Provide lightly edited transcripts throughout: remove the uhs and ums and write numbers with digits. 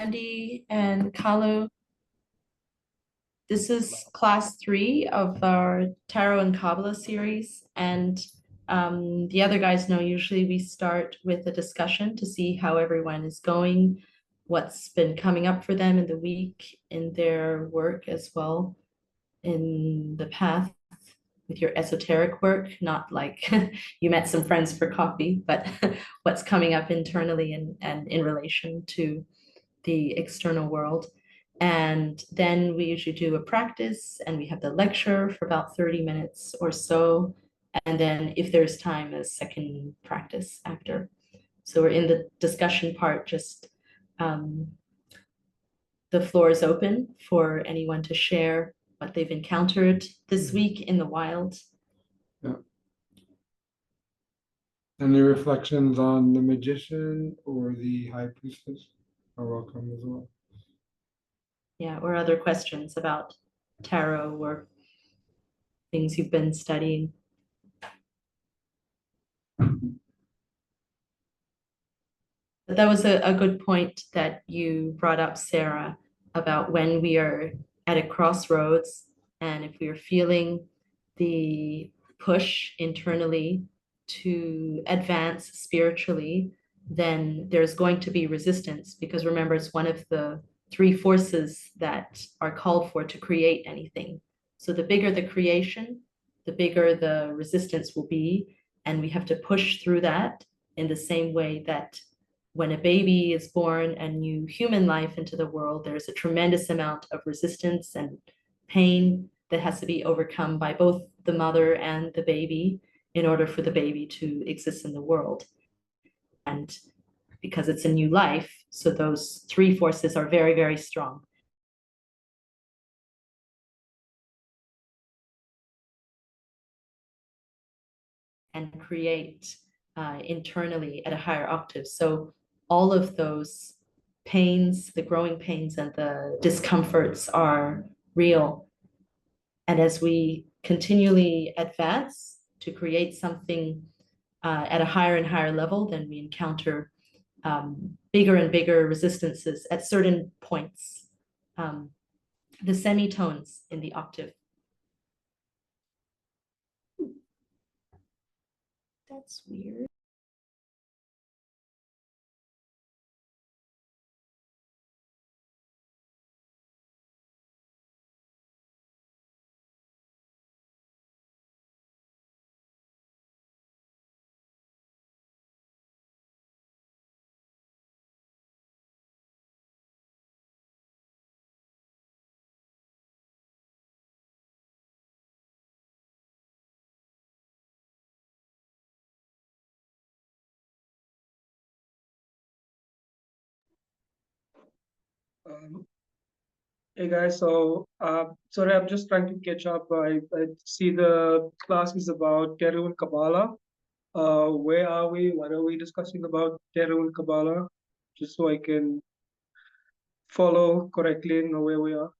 Andy and Kalu. This is class 3 of our Tarot and Kabbalah series. And the other guys know usually we start with a discussion to see how everyone is going, what's been coming up for them in the week, in their work as well, in the path with your esoteric work, not like you met some friends for coffee, but what's coming up internally and in relation to the external world. And then we usually do a practice and we have the lecture for about 30 minutes or so. And then if there's time, a second practice after. So we're in the discussion part, just the floor is open for anyone to share what they've encountered this week in the wild. Yeah. Any reflections on the magician or the high priestess are welcome as well. Yeah, or other questions about tarot or things you've been studying. But that was a good point that you brought up, Sarah, about when we are at a crossroads and if we are feeling the push internally to advance spiritually, then there's going to be resistance because remember, it's one of the three forces that are called for to create anything. So the bigger the creation, the bigger the resistance will be. And we have to push through that in the same way that when a baby is born and new human life into the world, there's a tremendous amount of resistance and pain that has to be overcome by both the mother and the baby in order for the baby to exist in the world. And because it's a new life, so those three forces are very, very strong. And create internally at a higher octave. So all of those pains, the growing pains and the discomforts are real. And as we continually advance to create something at a higher and higher level, then we encounter bigger and bigger resistances at certain points. The semitones in the octave. That's weird. Um, Hey guys, sorry, I'm just trying to catch up. I see the class is about Tarot and Kabbalah. Where are we? What are we discussing about Tarot and Kabbalah? Just so I can follow correctly and know where we are.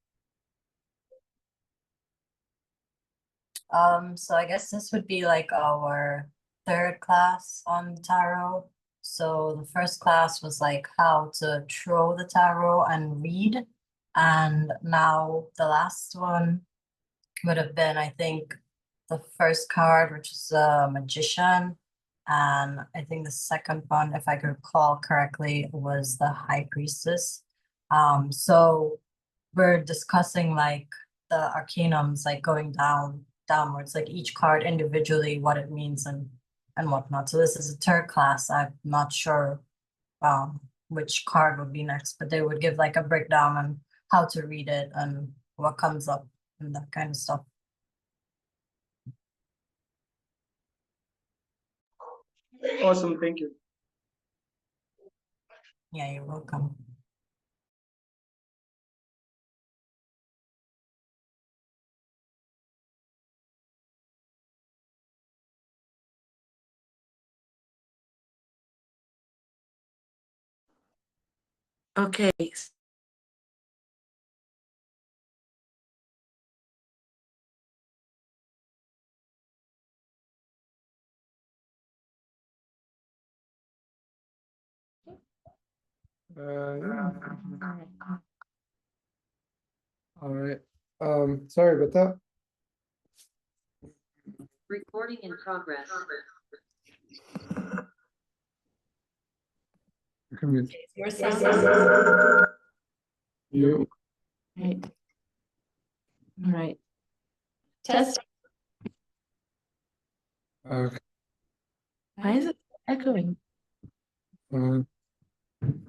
So I guess this would be like our third class on tarot. So the first class was like how to throw the tarot and read. And now the last one would have been, I think, the first card, which is a magician. And I think the second one, if I could recall correctly, was the high priestess. So we're discussing like the arcanums, like going downwards, like each card individually, what it means and whatnot. So this is a third class. I'm not sure which card would be next, but they would give like a breakdown on how to read it and what comes up and that kind of stuff. Awesome, thank you. Yeah, you're welcome. Okay. Yeah. All right. Sorry about that. Recording in progress. Come in. Your sound, You. right? All right. Test. Okay. Why is it echoing?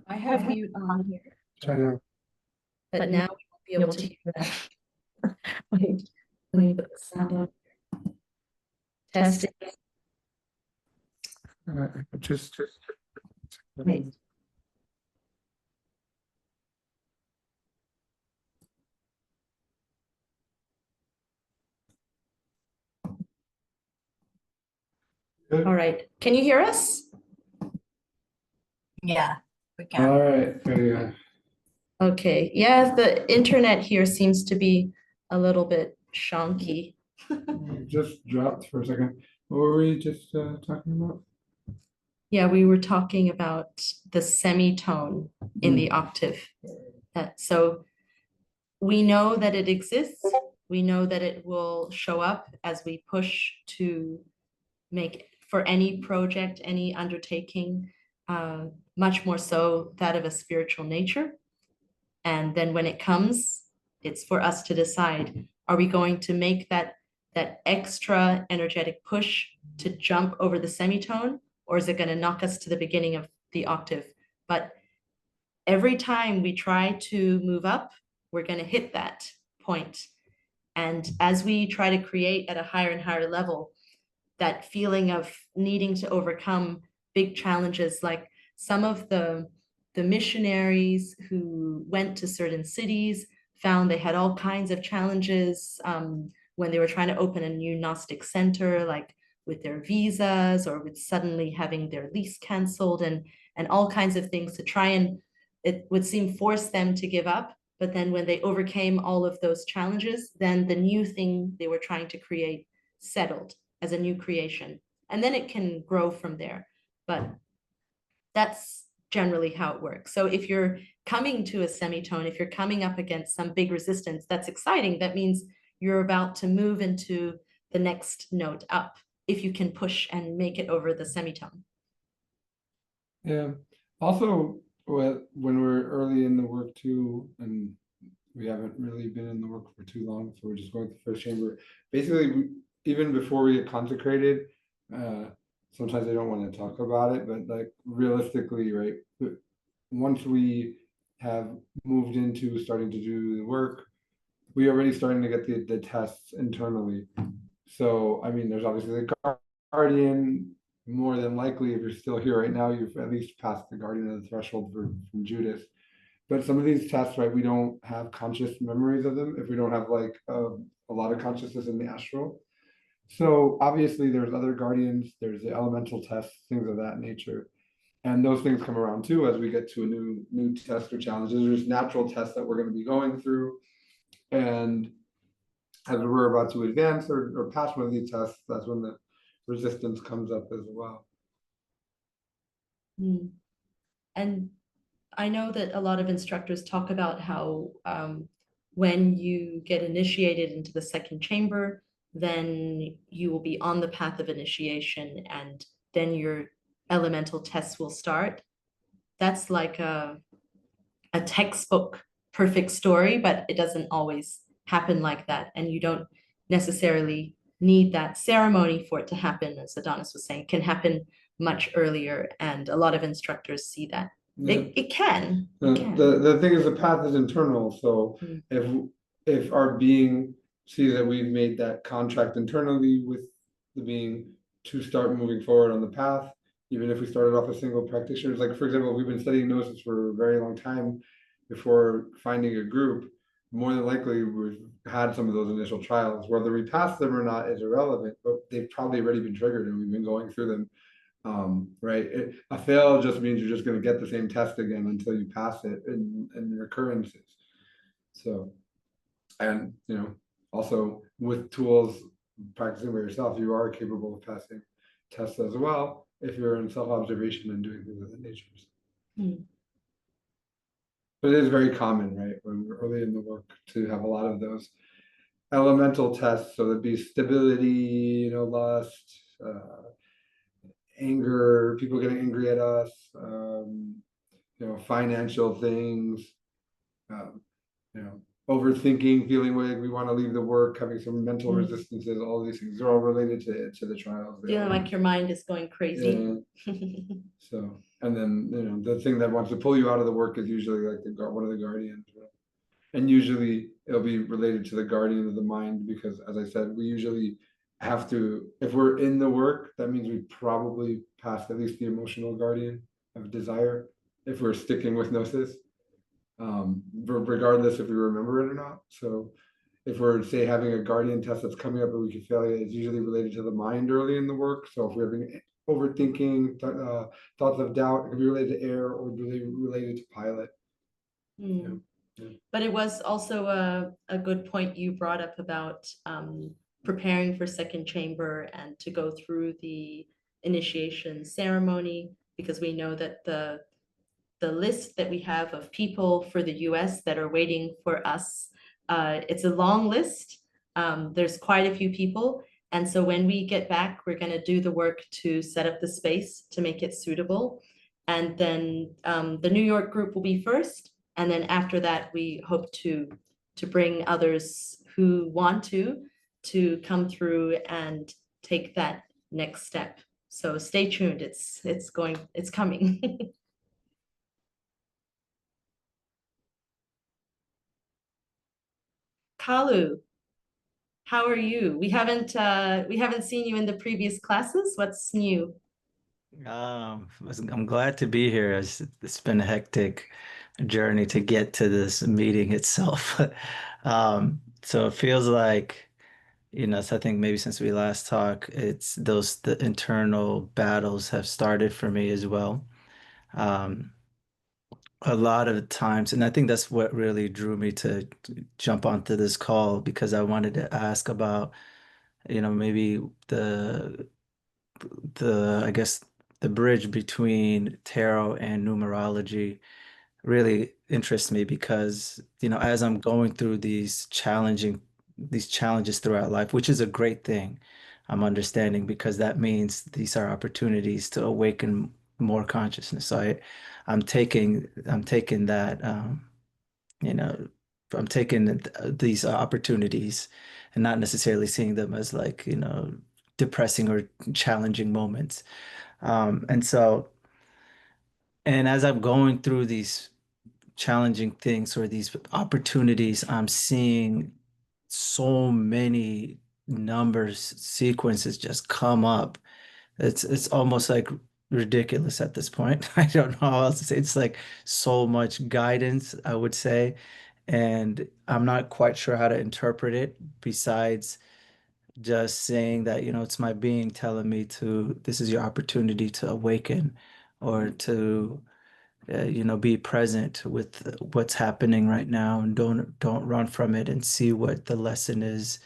I have mute on here, Try now. but now we won't be able to hear that. Wait, let me put the sound on. Testing. Just. Wait. Good. All right. Can you hear us? Yeah, we All can. right. There you go. Okay. Yeah, the internet here seems to be a little bit shonky. Just dropped for a second. What were we just talking about? Yeah, we were talking about the semitone in the octave. So we know that it exists. We know that it will show up as we push to make for any project, any undertaking, much more so that of a spiritual nature. And then when it comes, it's for us to decide, are we going to make that extra energetic push to jump over the semitone, or is it going to knock us to the beginning of the octave? But every time we try to move up, we're going to hit that point. And as we try to create at a higher and higher level, that feeling of needing to overcome big challenges, like some of the missionaries who went to certain cities found they had all kinds of challenges when they were trying to open a new Gnostic center, like with their visas or with suddenly having their lease canceled and all kinds of things to try and, it would seem, force them to give up. But then when they overcame all of those challenges, then the new thing they were trying to create settled as a new creation. And then it can grow from there. But that's generally how it works. So if you're coming to a semitone, if you're coming up against some big resistance, that's exciting. That means you're about to move into the next note up if you can push and make it over the semitone. Yeah. Also, when we're early in the work too, and we haven't really been in the work for too long, so we're just going through first chamber. Basically, even before we get consecrated, sometimes I don't want to talk about it, but like realistically, right? Once we have moved into starting to do the work, we already starting to get the tests internally. So, I mean, there's obviously the guardian. More than likely, if you're still here right now, you've at least passed the guardian of the threshold from Judas. But some of these tests, right, we don't have conscious memories of them if we don't have like a lot of consciousness in the astral. So obviously there's other guardians, there's the elemental tests, things of that nature. And those things come around too as we get to a new test or challenges. There's natural tests that we're going to be going through. And as we're about to advance or pass one of these tests, that's when the resistance comes up as well. And I know that a lot of instructors talk about how when you get initiated into the second chamber, then you will be on the path of initiation and then your elemental tests will start. That's like a textbook perfect story, but it doesn't always happen like that. And you don't necessarily need that ceremony for it to happen, as Adonis was saying. It can happen much earlier, and a lot of instructors see that. Yeah. It can. The thing is, the path is internal. So if our being sees that we've made that contract internally with the being to start moving forward on the path, even if we started off as single practitioners, like for example, we've been studying Gnosis for a very long time before finding a group, more than likely we've had some of those initial trials. Whether we pass them or not is irrelevant, but they've probably already been triggered and we've been going through them. Right. A fail just means you're just going to get the same test again until you pass it in recurrences. So, and also with tools, practicing by yourself, you are capable of passing tests as well if you're in self-observation and doing things of that nature. But it is very common, right, when we're early in the work to have a lot of those elemental tests. So there'd be stability, lust, anger, people getting angry at us, financial things, um, overthinking, feeling like we want to leave the work, having some mental resistances, all these things are all related to the trials. Feeling like your mind is going crazy. So, and then, the thing that wants to pull you out of the work is usually like one of the guardians. And usually it'll be related to the guardian of the mind, because as I said, we usually have to, if we're in the work, that means we probably passed at least the emotional guardian of desire, if we're sticking with gnosis, regardless if we remember it or not. So if we're, say, having a guardian test that's coming up and we can fail it, it's usually related to the mind early in the work. So if we're having overthinking, thoughts of doubt, it could be related to air or related to pilot. Mm. But it was also a good point you brought up about preparing for second chamber and to go through the initiation ceremony, because we know that the list that we have of people for the US that are waiting for us, it's a long list. There's quite a few people. And so when we get back, we're going to do the work to set up the space to make it suitable. And then the New York group will be first. And then after that, we hope to bring others who want to come through and take that next step. So stay tuned. It's coming. Kalu, how are you? We haven't seen you in the previous classes. What's new? I'm glad to be here. It's been a hectic journey to get to this meeting itself. So it feels like, so I think maybe since we last talked, the internal battles have started for me as well. A lot of times, and I think that's what really drew me to jump onto this call, because I wanted to ask about, maybe I guess the bridge between tarot and numerology really interests me, because, as I'm going through these challenges throughout life, which is a great thing, I'm understanding, because that means these are opportunities to awaken more consciousness. So I'm taking that, you know, I'm taking these opportunities and not necessarily seeing them as like, depressing or challenging moments. And so, and as I'm going through these challenging things or these opportunities, I'm seeing so many numbers, sequences just come up. It's almost like ridiculous at this point. I don't know how else to say. It's like so much guidance, I would say, and I'm not quite sure how to interpret it besides just saying that, it's my being telling me this is your opportunity to awaken, or to be present with what's happening right now, and don't run from it, and see what the lesson is.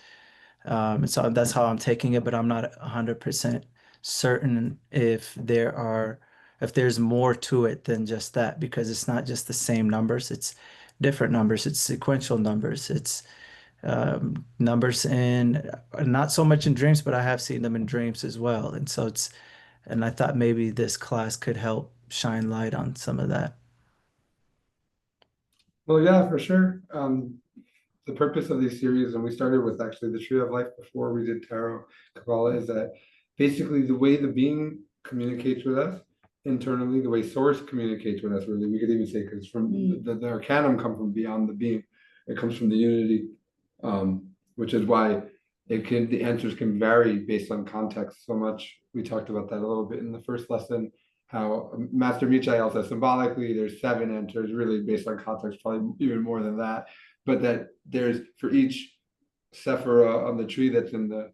And so that's how I'm taking it, but I'm not 100% certain if there's more to it than just that, because it's not just the same numbers, it's different numbers, it's sequential numbers, it's numbers in, not so much in dreams, but I have seen them in dreams as well. And so and I thought maybe this class could help shine light on some of that. Well, yeah, for sure. The purpose of these series, and we started with actually the Tree of Life before we did Tarot Kabbalah, is that basically the way the being communicates with us internally, the way Source communicates with us, really, we could even say, because from the Arcanum come from beyond the being, it comes from the unity, which is why the answers can vary based on context so much. We talked about that a little bit in the first lesson, how Master Michael says symbolically there's 7 answers, really based on context, probably even more than that. But that there's, for each sephira on the tree that's in the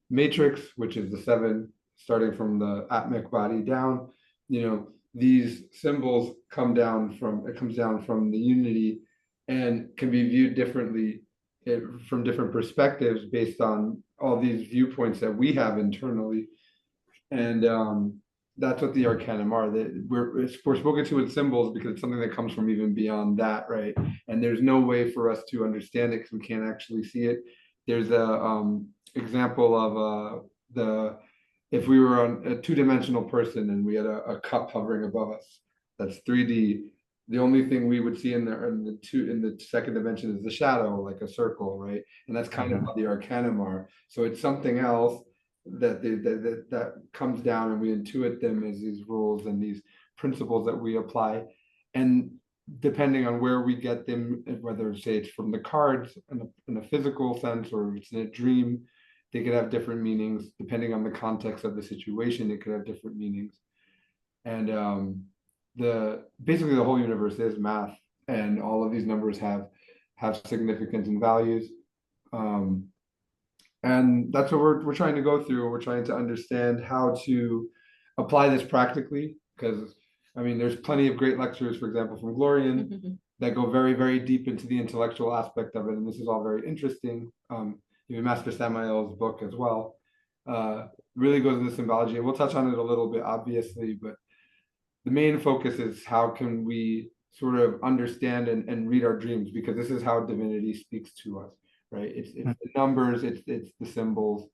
matrix, which is the 7, starting from the atmic body down, these symbols comes down from the unity, and can be viewed differently from different perspectives based on all these viewpoints that we have internally. And that's what the arcanum are. That we're spoken to with symbols because it's something that comes from even beyond that, right? And there's no way for us to understand it because we can't actually see it. There's a example of the if we were on a two-dimensional person and we had a cup hovering above us, that's 3D. The only thing we would see in the second dimension is the shadow, like a circle, right? And that's kind of what the arcanum are. So it's something else that comes down, and we intuit them as these rules and these principles that we apply. And depending on where we get them, whether say it's from the cards in a physical sense or it's in a dream, they could have different meanings depending on the context of the situation. It could have different meanings. And basically the whole universe is math, and all of these numbers have significance and values. And that's what we're trying to go through. We're trying to understand how to apply this practically, because I mean, there's plenty of great lectures, for example, from Glorian that go very, very deep into the intellectual aspect of it, and this is all very interesting. Even Master Samael's book as well really goes into symbology, and we'll touch on it a little bit, obviously, but the main focus is how can we sort of understand and read our dreams, because this is how divinity speaks to us, right? It's the numbers, it's the symbols,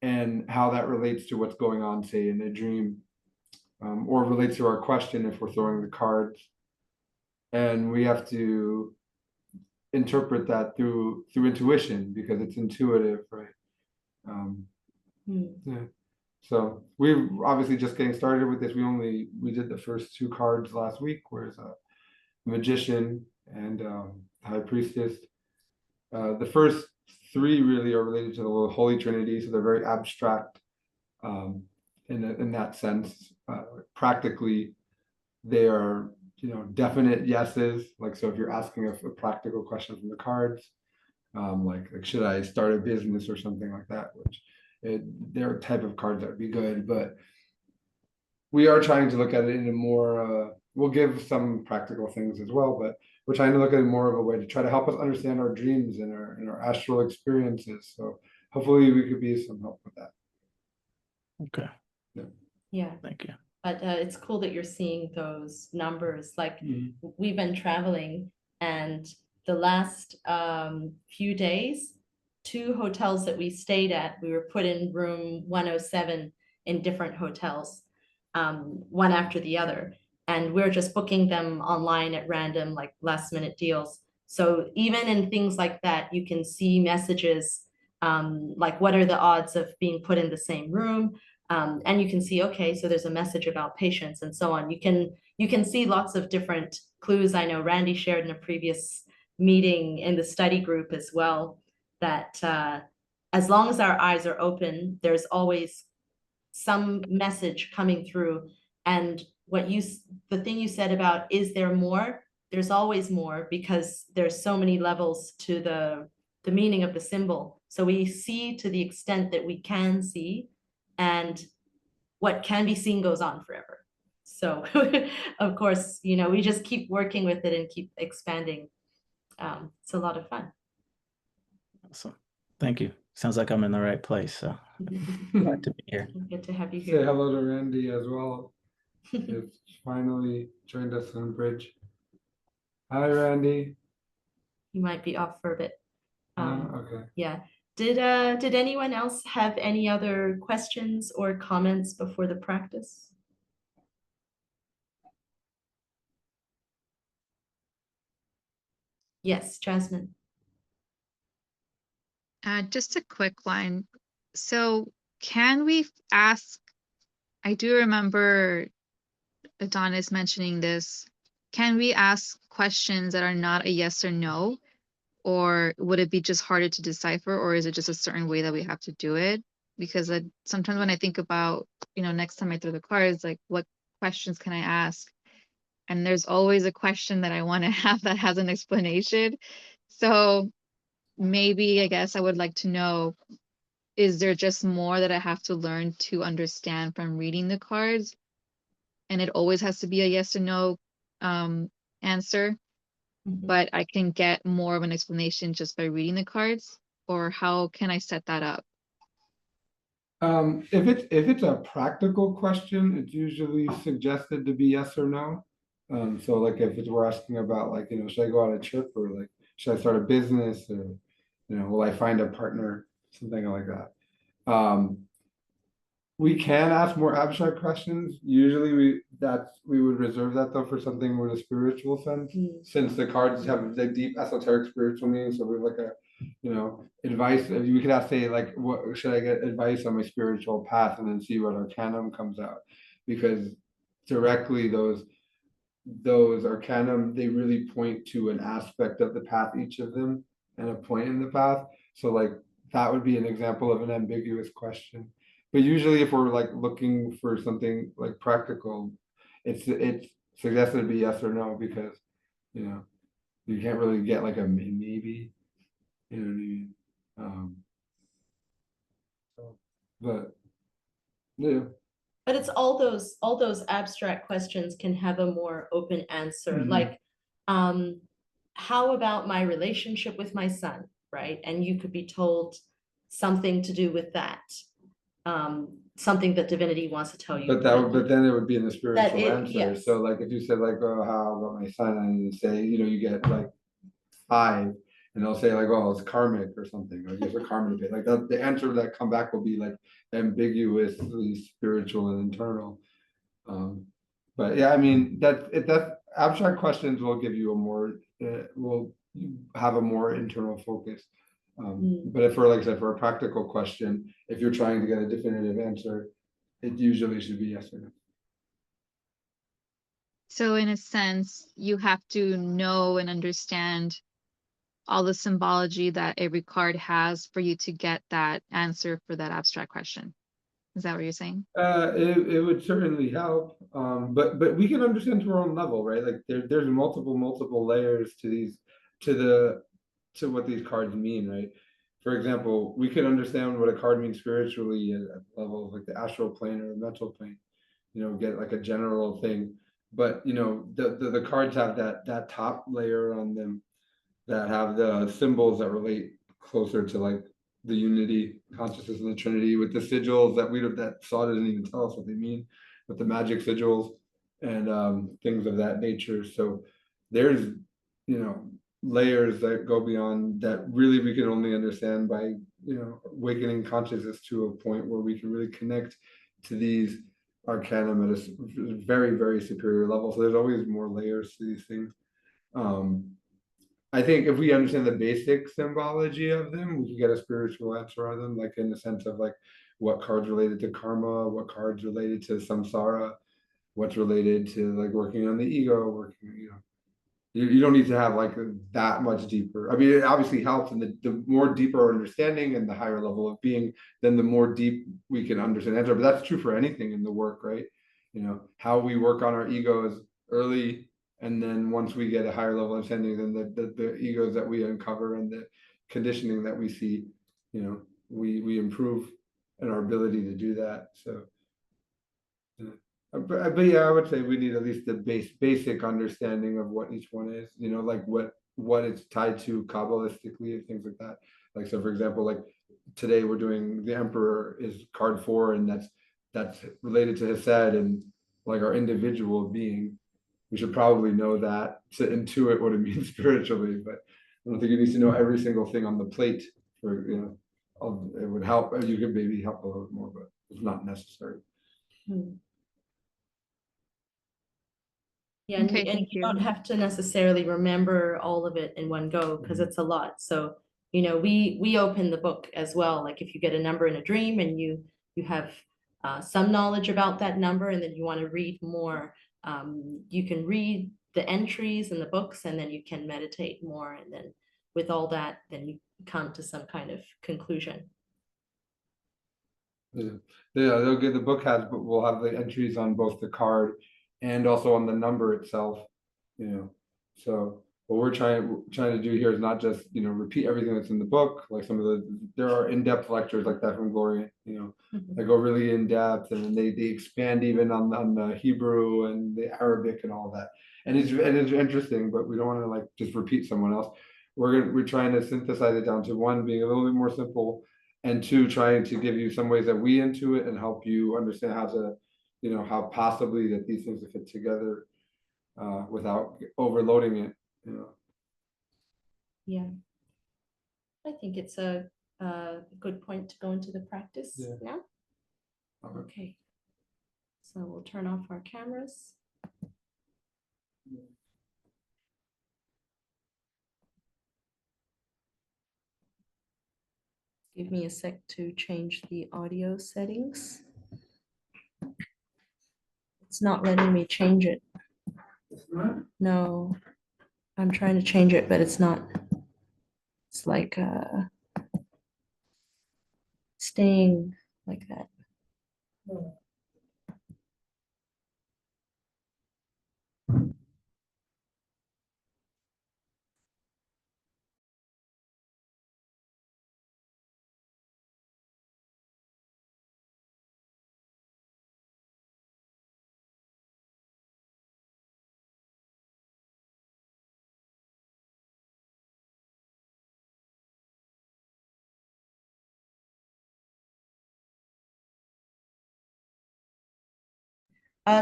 and how that relates to what's going on, say, in a dream, or relates to our question if we're throwing the cards. And we have to interpret that through intuition, because it's intuitive, right? Yeah. So we're obviously just getting started with this. We did the first 2 cards last week, whereas a magician and high priestess. The first 3 really are related to the Holy Trinity, so they're very abstract in that sense. Practically, they are definite yeses. Like, so if you're asking a practical question from the cards, like should I start a business or something like that, which they're a type of cards that would be good, but we are trying to look at it in a more we'll give some practical things as well, but we're trying to look at it more of a way to try to help us understand our dreams and our astral experiences. So hopefully we could be some help with that. Okay. Yeah. Thank you. But it's cool that you're seeing those numbers. Like we've been traveling, and the last few days, 2 hotels that we stayed at, we were put in room 107 in different hotels, one after the other. And we're just booking them online at random, like last minute deals. So even in things like that, you can see messages like what are the odds of being put in the same room? And you can see, okay, so there's a message about patience and so on. You can see lots of different clues. I know Randy shared in a previous meeting in the study group as well, that as long as our eyes are open, there's always some message coming through. And the thing you said about, is there more? There's always more, because there's so many levels to the meaning of the symbol. So we see to the extent that we can see, and what can be seen goes on forever. So of course, we just keep working with it and keep expanding. It's a lot of fun. Awesome. Thank you. Sounds like I'm in the right place. So glad to be here. Good to have you Say here. hello to Randy as well. Who's finally joined us on Bridge. Hi, Randy. You might be off for a bit. Okay. Yeah. Did anyone else have any other questions or comments before the practice? Yes, Jasmine. Just a quick one. So can we ask, I do remember Adonis mentioning this. Can we ask questions that are not a yes or no? Or would it be just harder to decipher, or is it just a certain way that we have to do it? Because sometimes when I think about, next time I throw the cards, like what questions can I ask? And there's always a question that I want to have that has an explanation. So maybe, I guess I would like to know, is there just more that I have to learn to understand from reading the cards? And it always has to be a yes or no answer, but I can get more of an explanation just by reading the cards? Or how can I set that up? If it's a practical question, it's usually suggested to be yes or no. So like if we're asking about like, should I go on a trip, or like, should I start a business, or, will I find a partner, something like that. We can ask more abstract questions. Usually we would reserve that though for something with a spiritual sense, since the cards have the deep esoteric spiritual meaning. So we have like a, advice. We could ask, say, like, what should I get advice on my spiritual path, and then see what arcanum comes out, because directly those arcanum, they really point to an aspect of the path, each of them, and a point in the path. So like that would be an example of an ambiguous question. But usually if we're like looking for something like practical, it's suggested to be yes or no, because you can't really get like a maybe, you know what I mean? But yeah. But it's all those abstract questions can have a more open answer, like, how about my relationship with my son, right? And you could be told something to do with that, something that divinity wants to tell you. But then it would be in the spiritual answer. yes. So like if you said like, oh, how about my son? And you say, you get like 5, and they'll say like, oh, it's karmic or something, or there's a karmic bit. Like the answer that come back will be like ambiguously spiritual and internal. But yeah, I mean that abstract questions will give you a more will have a more internal focus. But if like I said, for a practical question, if you're trying to get a definitive answer, it usually should be yes or no. So in a sense, you have to know and understand all the symbology that every card has for you to get that answer for that abstract question. Is that what you're saying? It would certainly help. But we can understand to our own level, right? Like there's multiple layers to these, to what these cards mean, right? For example, we can understand what a card means spiritually at the level of like the astral plane or the mental plane, get like a general thing. But the cards have that top layer on them that have the symbols that relate closer to like the unity consciousness and the Trinity, with the sigils that Saw doesn't even tell us what they mean, with the magic sigils and things of that nature. So there's layers that go beyond that, really we can only understand by awakening consciousness to a point where we can really connect to these arcanum at a very, very superior level. So there's always more layers to these things. I think if we understand the basic symbology of them, we can get a spiritual answer on them, like in the sense of like what cards related to karma, what cards related to samsara, what's related to like working on the ego, you don't need to have like that much deeper. I mean, it obviously helps, and the more deeper our understanding and the higher level of being, then the more deep we can understand answer. But that's true for anything in the work, right? How we work on our egos early, and then once we get a higher level of understanding, then the egos that we uncover and the conditioning that we see, we improve in our ability to do that. So, but yeah, I would say we need at least the basic understanding of what each one is. Like what it's tied to Kabbalistically and things like that. Like, so for example, like today we're doing the Emperor is card 4, and that's related to Hesed and like our individual being. We should probably know that to intuit what it means spiritually, but I don't think you need to know every single thing on the plate for, it would help. You could maybe help a little bit more, but it's not necessary. Yeah, and, Okay, and thank you you. don't have to necessarily remember all of it in one go, because it's a lot. So, we open the book as well. Like if you get a number in a dream and you have some knowledge about that number, and then you want to read more, you can read the entries in the books, and then you can meditate more, and then with all that, then you come to some kind of conclusion. Yeah, they'll get the book but we'll have the entries on both the card and also on the number itself. So what we're trying to do here is not just repeat everything that's in the book. Like there are in-depth lectures like that from Gloria. They go really in depth, and then they expand even on the Hebrew and the Arabic and all that. And it's interesting, but we don't want to like just repeat someone else. We're trying to synthesize it down to one being a little bit more simple, and two, trying to give you some ways that we intuit and help you understand how to, how possibly that these things fit together without overloading it, Yeah. I think it's a good point to go into the practice Yeah. now. Okay. Okay. So we'll turn off our cameras. Give me a sec to change the audio settings. It's not letting me change it. No, I'm trying to change it, but it's not. It's like staying like that.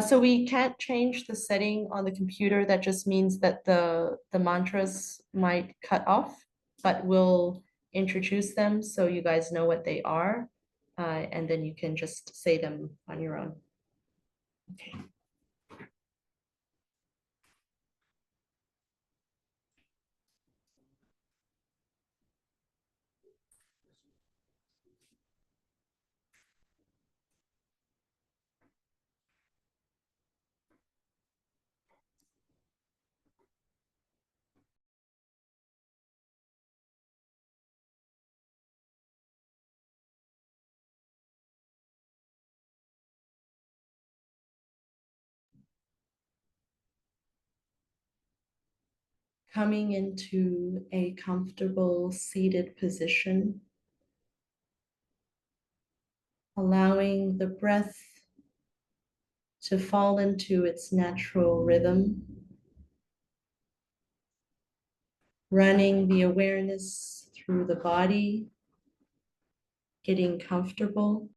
So we can't change the setting on the computer. That just means that the mantras might cut off, but we'll introduce them so you guys know what they are. And then you can just say them on your own. Okay. Coming into a comfortable seated position, allowing the breath to fall into its natural rhythm, running the awareness through the body, getting comfortable.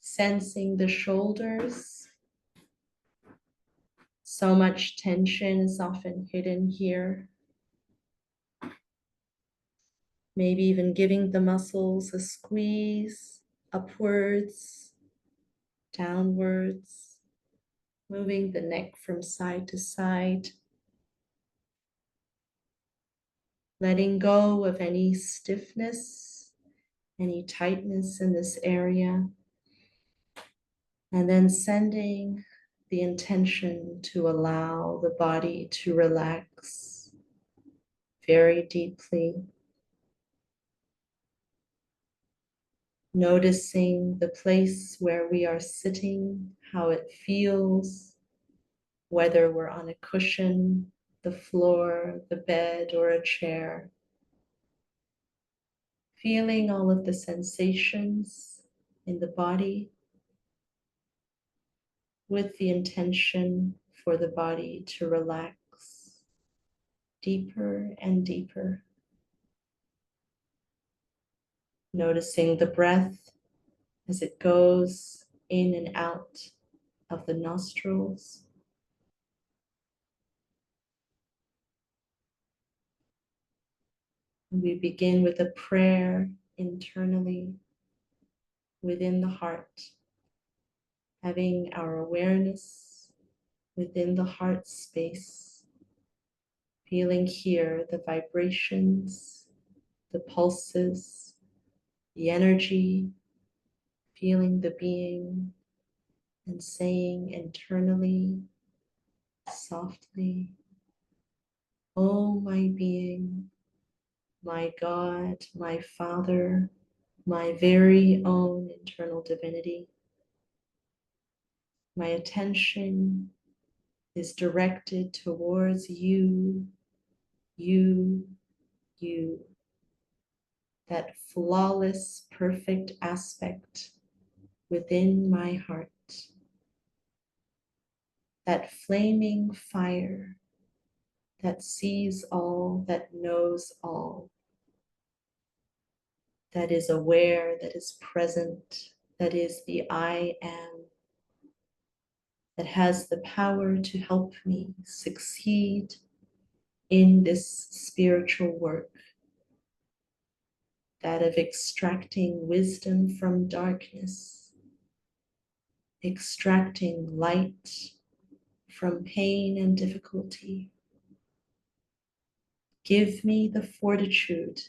Sensing the shoulders. So much tension is often hidden here. Maybe even giving the muscles a squeeze upwards, downwards, moving the neck from side to side. Letting go of any stiffness, any tightness in this area. And then sending the intention to allow the body to relax very deeply. Noticing the place where we are sitting, how it feels, whether we're on a cushion, the floor, the bed, or a chair. Feeling all of the sensations in the body with the intention for the body to relax deeper and deeper. Noticing the breath as it goes in and out of the nostrils. We begin with a prayer internally within the heart, having our awareness within the heart space, feeling here the vibrations, the pulses, the energy, feeling the being, and saying internally, softly, "Oh, my being, my God, my Father, my very own internal divinity. My attention is directed towards you, you, you, that flawless, perfect aspect within my heart. that flaming fire that sees all, that knows all, that is aware, that is present, that is the I am, that has the power to help me succeed in this spiritual work, that of extracting wisdom from darkness, extracting light from pain and difficulty. Give me the fortitude,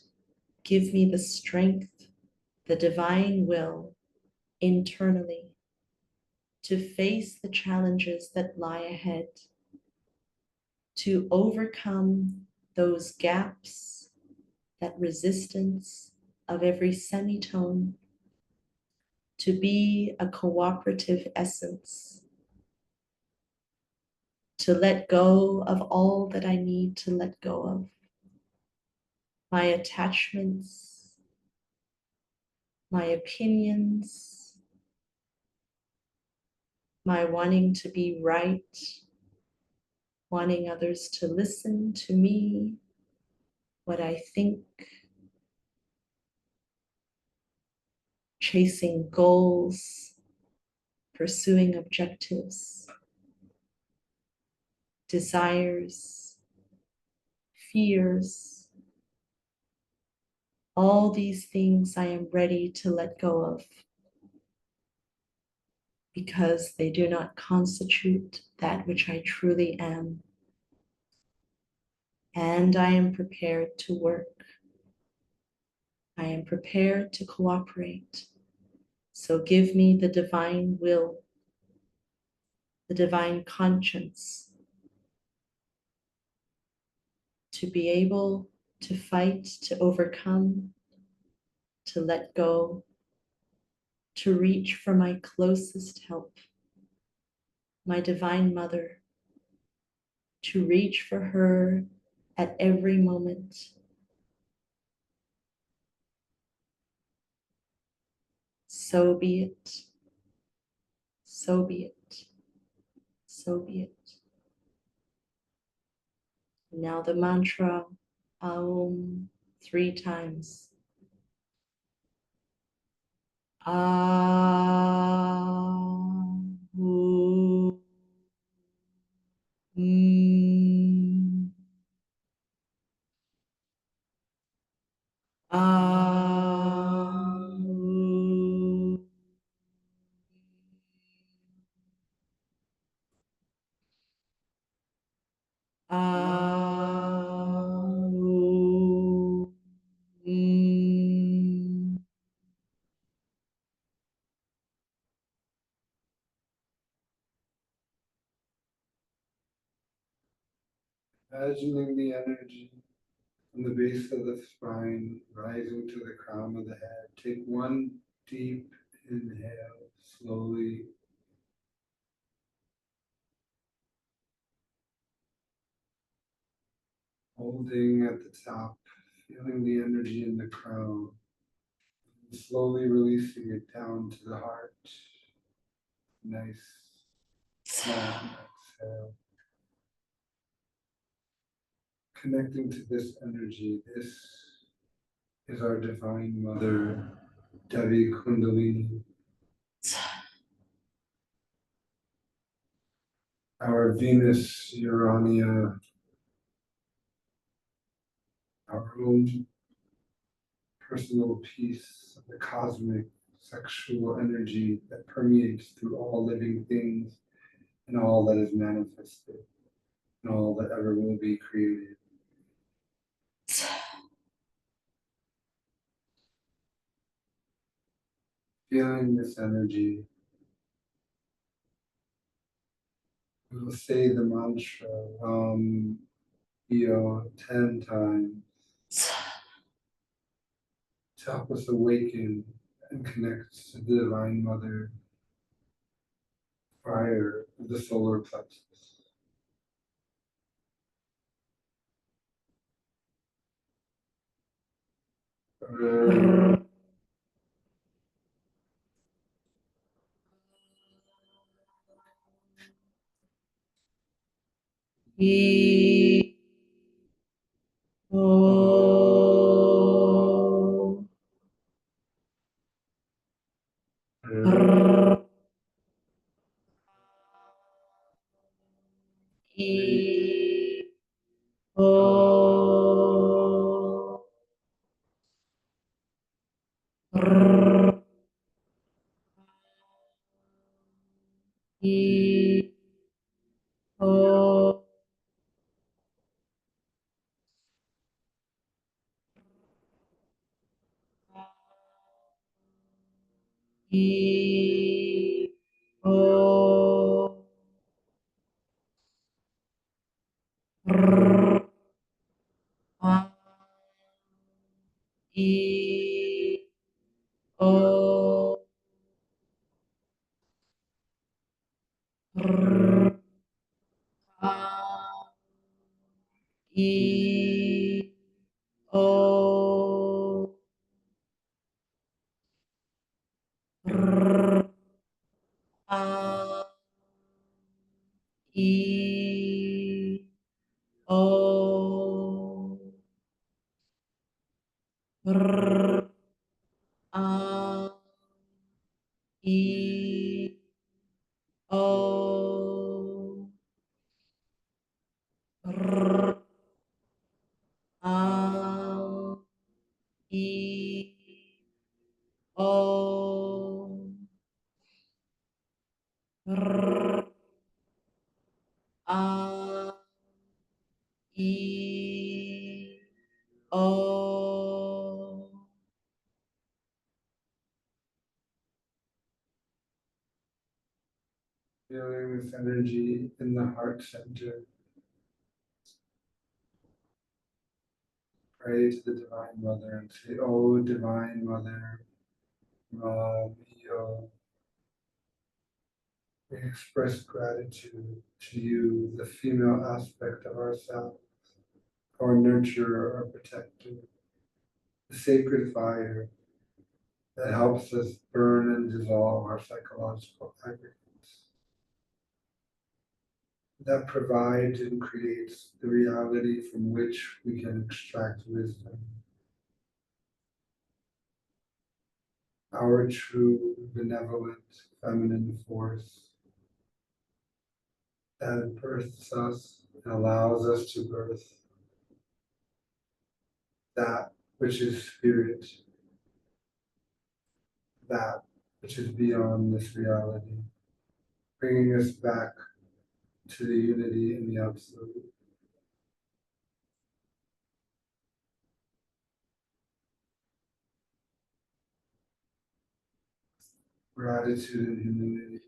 give me the strength, the divine will internally to face the challenges that lie ahead, to overcome those gaps, that resistance of every semitone, to be a cooperative essence, to let go of all that I need to let go of, my attachments, my opinions, my wanting to be right, wanting others to listen to me, what I think, chasing goals, pursuing objectives, desires, fears. All these things I am ready to let go of because they do not constitute that which I truly am. And I am prepared to work. I am prepared to cooperate. So give me the divine will, the divine conscience to be able to fight, to overcome, to let go, to reach for my closest help, my divine mother, to reach for her at every moment. So be it. So be it. So be it. Now the mantra, Aum, 3 times. Aum. Aum. Aum. Imagining the energy from the base of the spine rising to the crown of the head. Take one deep inhale slowly. Holding at the top, feeling the energy in the crown. Slowly releasing it down to the heart. Nice, long exhale. Connecting to this energy, this is our Divine Mother, Devi Kundalini. Our Venus, Urania, our own personal piece of the cosmic sexual energy that permeates through all living things and all that is manifested and all that ever will be created. Feeling this energy, we will say the mantra Io 10 times to help us awaken and connect to the Divine Mother fire of the solar plexus. E O R E O R E O E O R A E O R A E O R A E O R A E O R A E O R A E O Feeling this energy in the heart center. Pray to the Divine Mother and say, "Oh, Divine Mother, Ma Mio." We express gratitude to you, the female aspect of ourselves, our nurturer, our protector, the sacred fire that helps us burn and dissolve our psychological aggregates, that provides and creates the reality from which we can extract wisdom. Our true benevolent feminine force that births us and allows us to birth that which is spirit, that which is beyond this reality, bringing us back to the unity in the absolute. Gratitude and humility.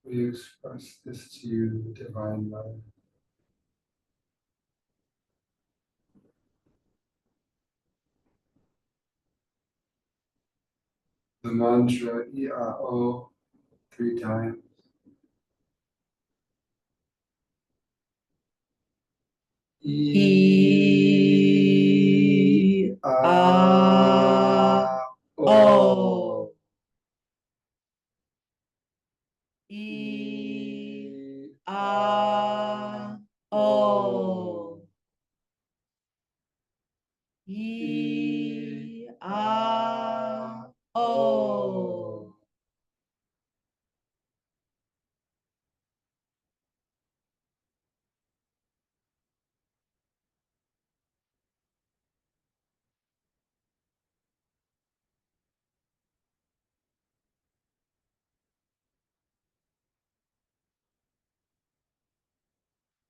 We express this to you, Divine Mother. The mantra Iao 3 times. O E A O E A O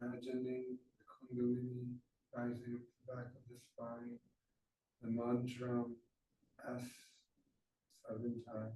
Imagining the Kundalini rising at the back of the spine, the mantra S 7 times.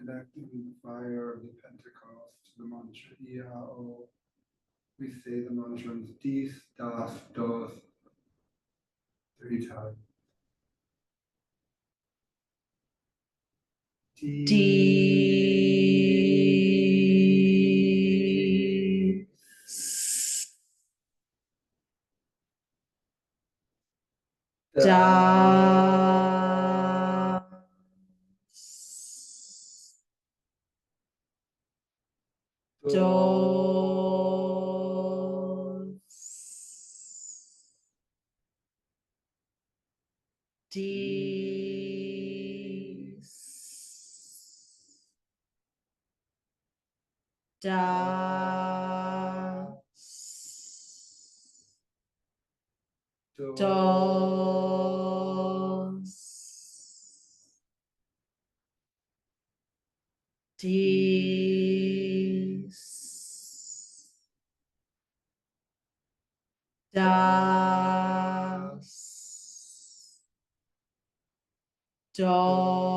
connecting the fire of the Pentecost to the mantra Iao. We say the mantras Dis, Das, Dos 3 times. D. Da. Dos. Dis. Das. Dos. Dis. Das. Dos.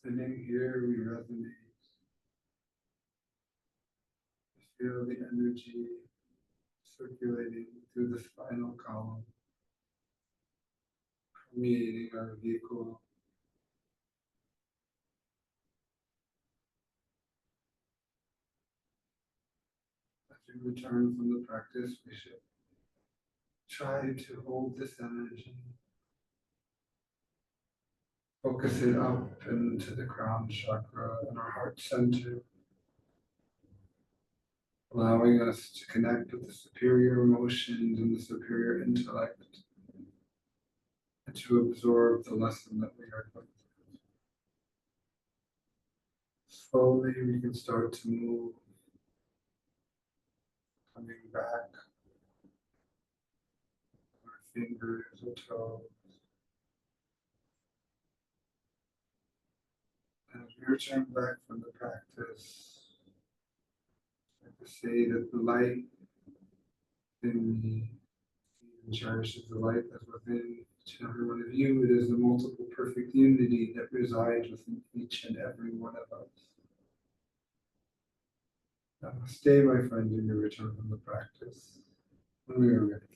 Sitting here, we resonate. We feel the energy circulating through the spinal column, permeating our vehicle. As we return from the practice, we should try to hold this energy, focus it up into the crown chakra and our heart center, allowing us to connect with the superior emotions and the superior intellect, and to absorb the lesson that we are going through. Slowly, we can start to move, coming back, our fingers or toes. As we return back from the practice, I like to say that the light in me and cherishes the light that's within each and every one of you. It is the multiple perfect unity that resides within each and every one of us. Namaste, my friends, in your return from the practice. When we are ready.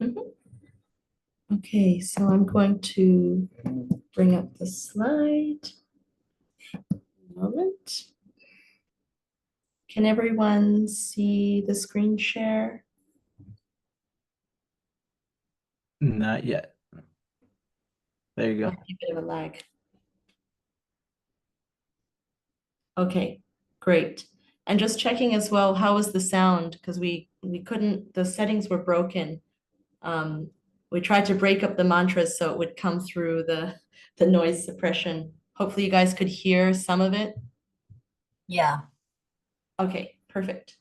Mhm. Okay, so I'm going to bring up the slide. Moment. Can everyone see the screen share? Not yet. There you go. Might be a bit of a lag. Okay, great. And just checking as well, how was the sound? Because we couldn't, the settings were broken. We tried to break up the mantras so it would come through the noise suppression. Hopefully you guys could hear some of it. Yeah. Okay, perfect.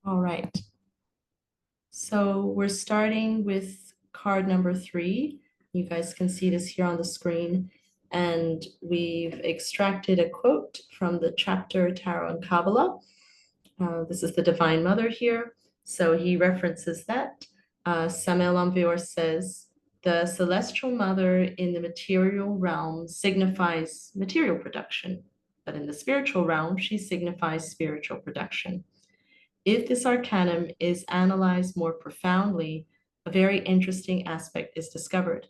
All right. So we're starting with card number 3. You guys can see this here on the screen. And we've extracted a quote from the chapter Tarot and Kabbalah. This is the Divine Mother here. So he references that. Samuel Amphior says, the celestial mother in the material realm signifies material production, but in the spiritual realm, she signifies spiritual production. If this arcanum is analyzed more profoundly, a very interesting aspect is discovered.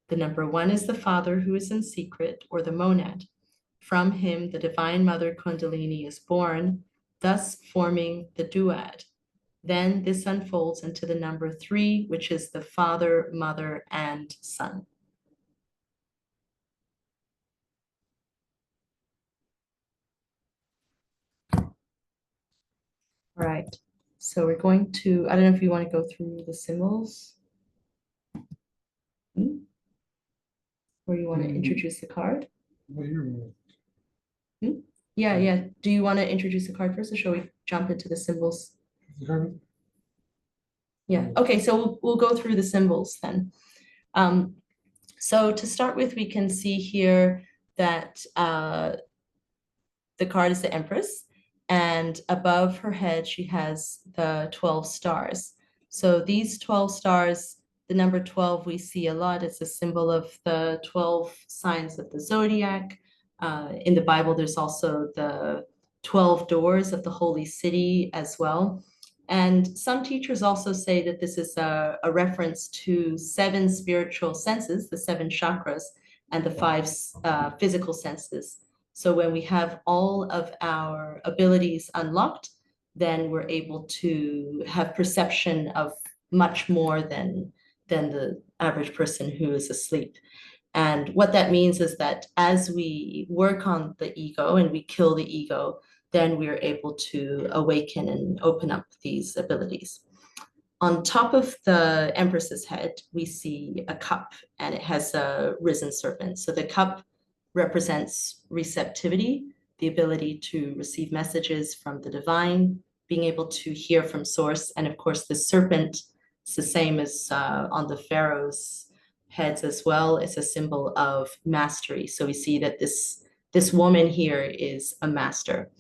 The number 1 is the father who is in secret, or the monad. From him, the Divine Mother Kundalini is born, thus forming the duad. Then this unfolds into the number 3, which is the Father, Mother, and Son. All right, so we're going to, I don't know if you want to go through the symbols. Or you want to introduce the card? Well, you're- Yeah, yeah. Do you want to introduce the card first, or shall we jump into the symbols? Yeah, okay, so we'll go through the symbols then. So to start with, we can see here that the card is the Empress, and above her head, she has the 12 stars. So these 12 stars, the number 12 we see a lot. It's a symbol of the 12 signs of the zodiac. In the Bible, there's also the 12 doors of the holy city as well. And some teachers also say that this is a reference to 7 spiritual senses, the 7 chakras, and the 5 physical senses. So when we have all of our abilities unlocked, then we're able to have perception of much more than the average person who is asleep. And what that means is that as we work on the ego and we kill the ego, then we're able to awaken and open up these abilities. On top of the Empress's head, we see a cup, and it has a risen serpent. So the cup represents receptivity, the ability to receive messages from the divine, being able to hear from source. And of course, the serpent is the same as on the pharaoh's heads as well. It's a symbol of mastery. So we see that this woman here is a master.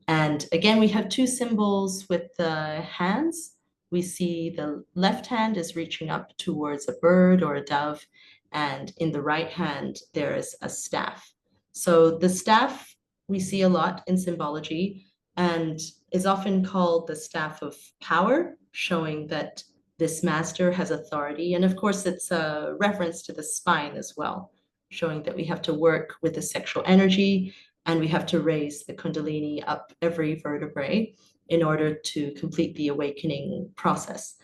And again, we have 2 symbols with the hands. We see the left hand is reaching up towards a bird or a dove, and in the right hand, there is a staff. So the staff we see a lot in symbology and is often called the staff of power, showing that this master has authority. And of course, it's a reference to the spine as well, showing that we have to work with the sexual energy and we have to raise the Kundalini up every vertebrae in order to complete the awakening process.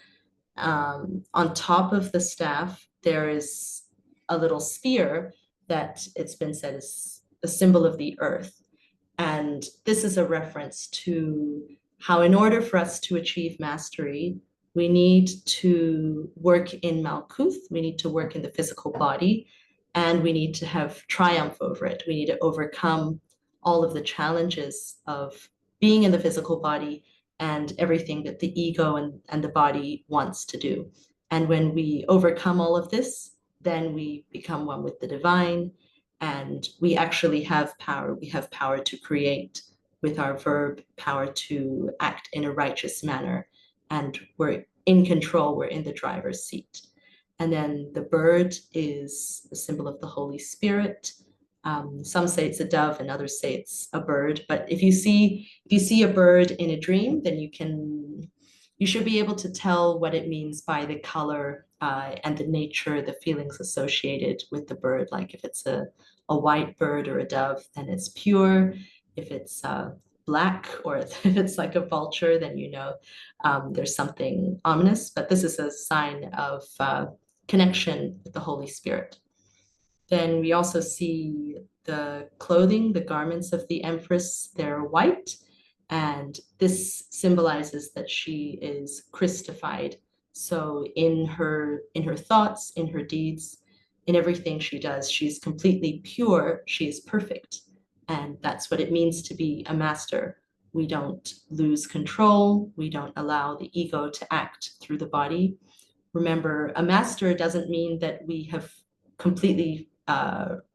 On top of the staff, there is a little sphere that it's been said is a symbol of the earth. And this is a reference to how, in order for us to achieve mastery, we need to work in Malkuth, we need to work in the physical body, and we need to have triumph over it. We need to overcome all of the challenges of being in the physical body and everything that the ego and the body wants to do. And when we overcome all of this, then we become one with the divine, and we actually have power. We have power to create with our verb, power to act in a righteous manner, and we're in control, we're in the driver's seat. And then the bird is a symbol of the Holy Spirit. Some say it's a dove and others say it's a bird. But if you see a bird in a dream, then you should be able to tell what it means by the color and the nature, the feelings associated with the bird. Like if it's a white bird or a dove, then it's pure. If it's black or if it's like a vulture, then there's something ominous. But this is a sign of connection with the Holy Spirit. Then we also see the clothing, the garments of the Empress, they're white. And this symbolizes that she is Christified. So in her thoughts, in her deeds, in everything she does, she's completely pure, she is perfect. And that's what it means to be a master. We don't lose control, we don't allow the ego to act through the body. Remember, a master doesn't mean that we have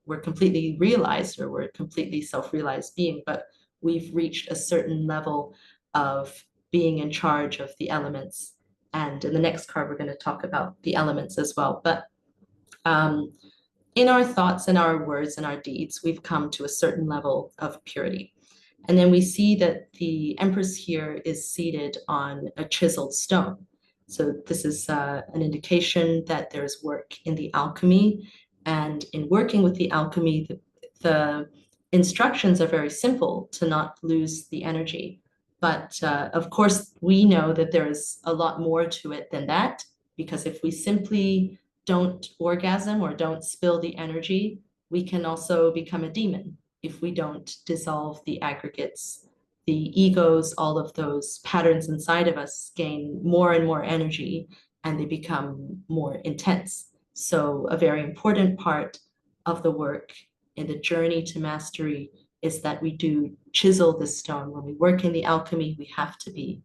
we're completely realized or we're a completely self-realized being, but we've reached a certain level of being in charge of the elements. And in the next card, we're going to talk about the elements as well. But in our thoughts and our words and our deeds, we've come to a certain level of purity. And then we see that the Empress here is seated on a chiseled stone. So this is an indication that there's work in the alchemy. And in working with the alchemy, the instructions are very simple to not lose the energy. But of course, we know that there's a lot more to it than that, because if we simply don't orgasm or don't spill the energy, we can also become a demon if we don't dissolve the aggregates. The egos, all of those patterns inside of us gain more and more energy and they become more intense. So a very important part of the work in the journey to mastery is that we do chisel this stone. When we work in the alchemy, we have to be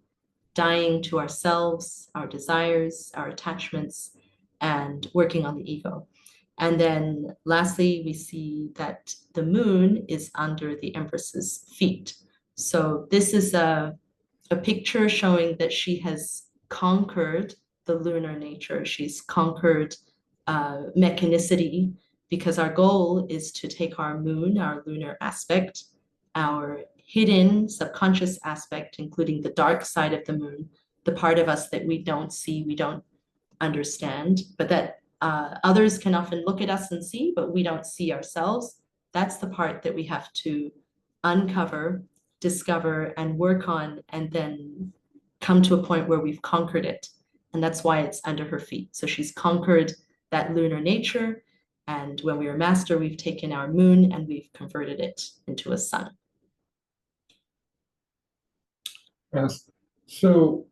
dying to ourselves, our desires, our attachments, and working on the ego. And then lastly, we see that the moon is under the Empress's feet. So this is a picture showing that she has conquered the lunar nature. She's conquered mechanicity, because our goal is to take our moon, our lunar aspect, our hidden subconscious aspect, including the dark side of the moon, the part of us that we don't see, we don't understand, but that others can often look at us and see, but we don't see ourselves. That's the part that we have to uncover, discover, and work on, and then come to a point where we've conquered it. And that's why it's under her feet. So she's conquered that lunar nature. And when we are master, we've taken our moon and we've converted it into a sun. Yes. So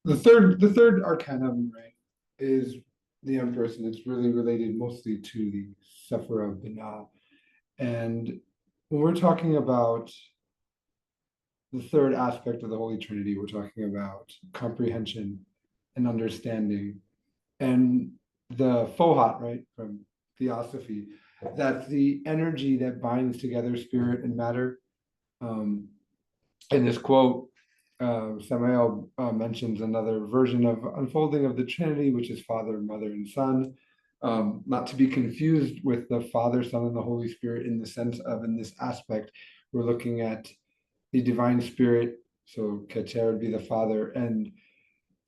the third arcanum, right, is the Empress, and it's really related mostly to the Sefer of Binah. And when we're talking about the third aspect of the Holy Trinity, we're talking about comprehension and understanding. And the Fohat, right, from Theosophy, that's the energy that binds together spirit and matter. In this quote, Samael mentions another version of unfolding of the Trinity, which is Father, Mother, and Son. Not to be confused with the Father, Son, and the Holy Spirit in the sense of, in this aspect, we're looking at the divine spirit. So Keter would be the Father, and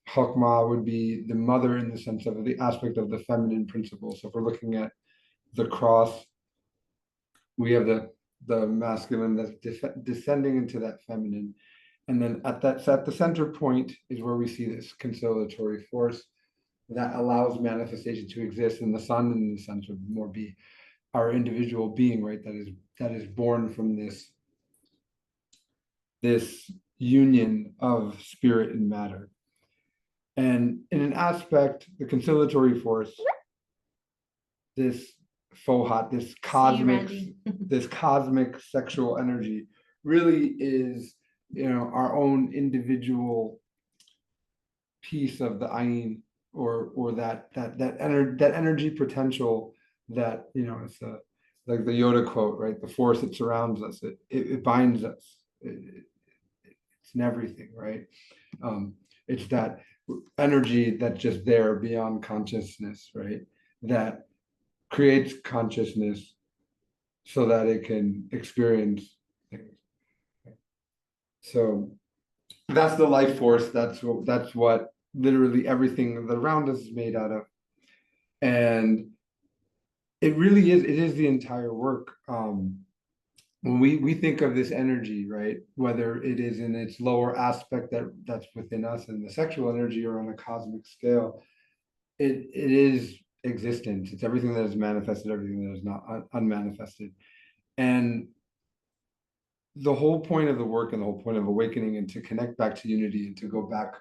Chokmah would be the Mother in the sense of the aspect of the feminine principle. So if we're looking at the cross, we have the masculine that's descending into that feminine. And then at the center point is where we see this conciliatory force that allows manifestation to exist in the sun, in the sense of more be our individual being, right? That is born from this union of spirit and matter. And in an aspect, the conciliatory force, this Fohat, this cosmic sexual energy, really is, our own individual piece of the ayin, or that energy potential that, it's like the Yoda quote, right? The force that surrounds us, it binds us. It's in everything, right? It's that energy that's just there beyond consciousness, right? That creates consciousness, so that it can experience things. So that's the life force. That's what literally everything that around us is made out of. And it really is, it is the entire work. When we think of this energy, right, whether it is in its lower aspect that's within us and the sexual energy, or on a cosmic scale, it is existence. It's everything that is manifested, everything that is not unmanifested. And the whole point of the work and the whole point of awakening, and to connect back to unity and to go back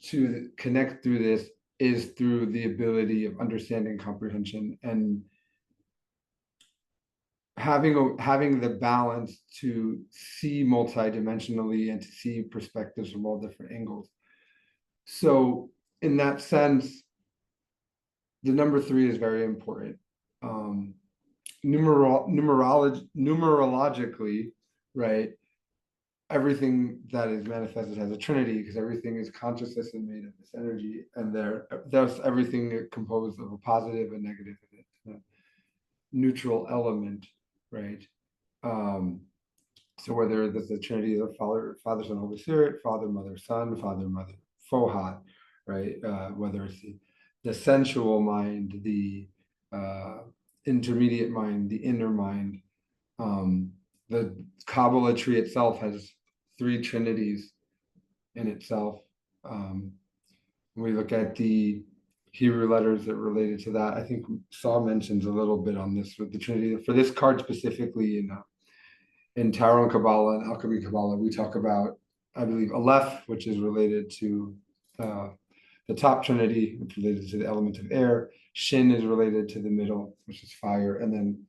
to connect through this, is through the ability of understanding, comprehension, and having the balance to see multidimensionally and to see perspectives from all different angles. So in that sense, the number 3 is very important. Numerologically, right? Everything that is manifested has a trinity, because everything is consciousness and made of this energy, and there's everything composed of a positive and negative in it, neutral element, right? So whether there's the trinity of Father, Son, Holy Spirit, Father, Mother, Son, Father, Mother, Fohat, right? Whether it's the sensual mind, the intermediate mind, the inner mind. The Kabbalah tree itself has 3 trinities in itself. When we look at the Hebrew letters that related to that, I think Saul mentions a little bit on this with the trinity. For this card specifically, in Tarot and Kabbalah and Alchemy Kabbalah, we talk about, I believe, Aleph, which is related to the top trinity, which is related to the element of air. Shin is related to the middle, which is fire, and then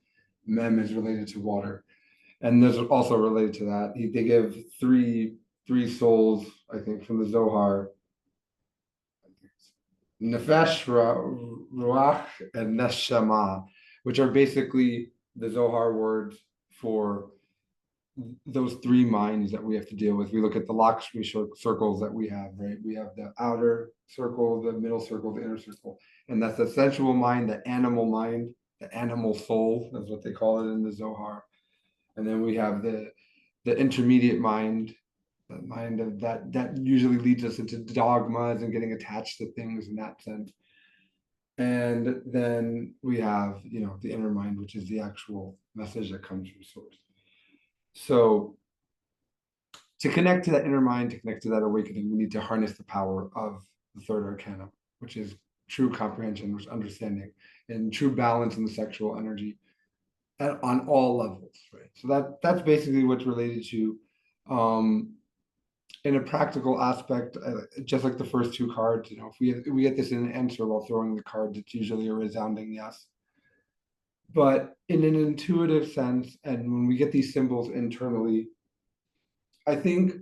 Mem is related to water. And there's also related to that, they give three souls, I think, from the Zohar: Nefesh, Ruach, and Neshama, which are basically the Zohar words for those 3 minds that we have to deal with. We look at the Lakshmi circles that we have, right? We have the outer circle, the middle circle, the inner circle, and that's the sensual mind, the animal soul, that's what they call it in the Zohar. And then we have the intermediate mind, the mind of that usually leads us into dogmas and getting attached to things in that sense. And then we have, the inner mind, which is the actual message that comes from source. So to connect to that inner mind, to connect to that awakening, we need to harness the power of the 3rd arcana, which is true comprehension, which is understanding, and true balance in the sexual energy on all levels, right? So that's basically what's related to. In a practical aspect, just like the first 2 cards, if we get this in an answer while throwing the cards, it's usually a resounding yes. But in an intuitive sense, and when we get these symbols internally, I think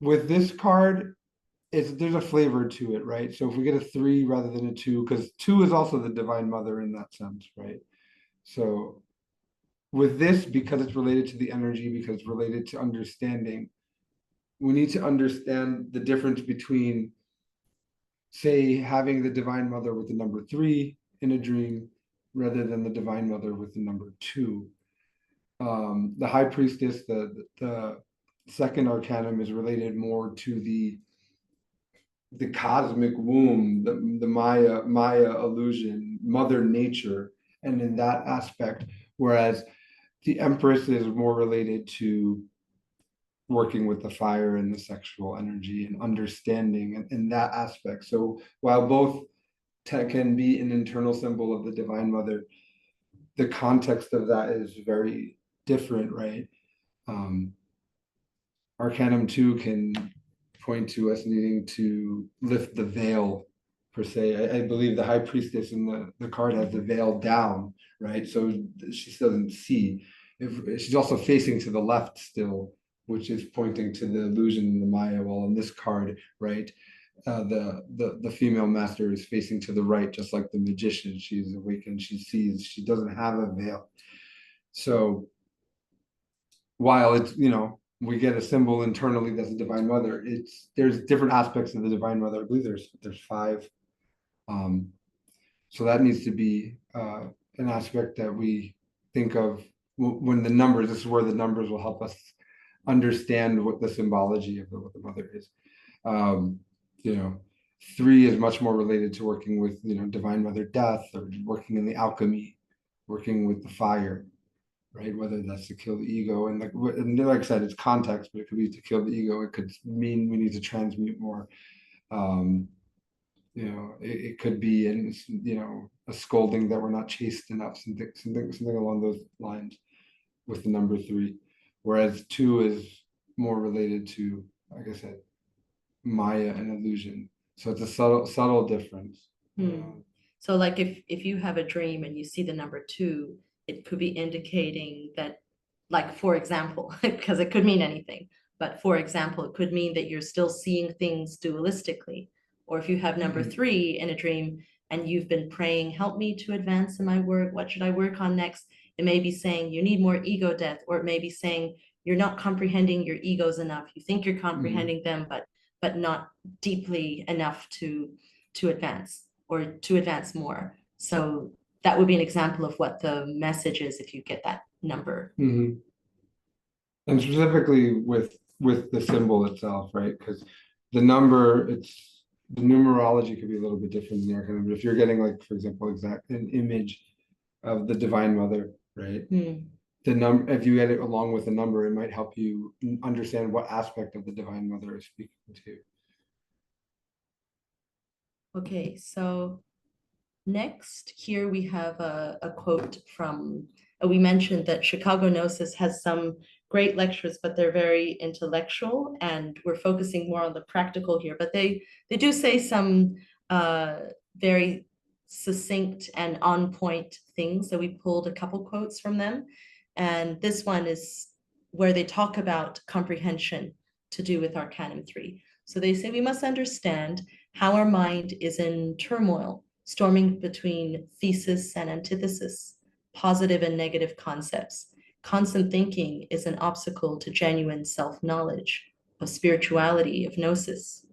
with this card, there's a flavor to it, right? So if we get a 3 rather than a 2, because 2 is also the Divine Mother in that sense, right? So with this, because it's related to the energy, because it's related to understanding, we need to understand the difference between, say, having the Divine Mother with the number 3 in a dream, rather than the Divine Mother with the number 2. The High Priestess, the 2nd arcanum, is related more to the cosmic womb, the Maya illusion, Mother Nature, and in that aspect, whereas the Empress is more related to working with the fire and the sexual energy and understanding in that aspect. So while both can be an internal symbol of the Divine Mother, the context of that is very different, right? Arcanum 2 can point to us needing to lift the veil, per se. I believe the High Priestess in the card has the veil down, right? So she doesn't see. She's also facing to the left still, which is pointing to the illusion in the Maya. While in this card, right, the female master is facing to the right, just like the magician. She's awakened, she sees, she doesn't have a veil. So while it's, we get a symbol internally that's the Divine Mother, there's different aspects of the Divine Mother. I believe there's 5. So that needs to be an aspect that we think of when the numbers, this is where the numbers will help us understand what the symbology of what the mother is. You know, 3 is much more related to working with, you know, Divine Mother Death, or working in the alchemy, working with the fire, right? Whether that's to kill the ego, and like I said, it's context, but it could be to kill the ego. It could mean we need to transmute more. You know, it could be, and you know, a scolding that we're not chaste enough, something along those lines with the number 3. Whereas 2 is more related to, like I said, Maya and illusion. So it's a subtle difference. So like if you have a dream and you see the number 2, it could be indicating that, like, for example, because it could mean anything, but for example, it could mean that you're still seeing things dualistically. Or if you have number 3 in a dream and you've been praying, help me to advance in my work, what should I work on next? It may be saying you need more ego death, or it may be saying you're not comprehending your egos enough. You think you're comprehending them, but not deeply enough to advance, or to advance more. So that would be an example of what the message is if you get that number. And specifically with the symbol itself, right? Because the number, it's the numerology could be a little bit different in the arcana, but if you're getting, like, for example, an image of the Divine Mother, right? The number, if you get it along with a number, it might help you understand what aspect of the Divine Mother is speaking to. Okay, so next here we have a quote from, we mentioned that Chicago Gnosis has some great lectures, but they're very intellectual, and we're focusing more on the practical here, but they do say some very succinct and on point things. So we pulled a couple quotes from them, and this one is where they talk about comprehension to do with Arcanum 3. So they say we must understand how our mind is in turmoil, storming between thesis and antithesis, positive and negative concepts. Constant thinking is an obstacle to genuine self-knowledge, of spirituality, of gnosis.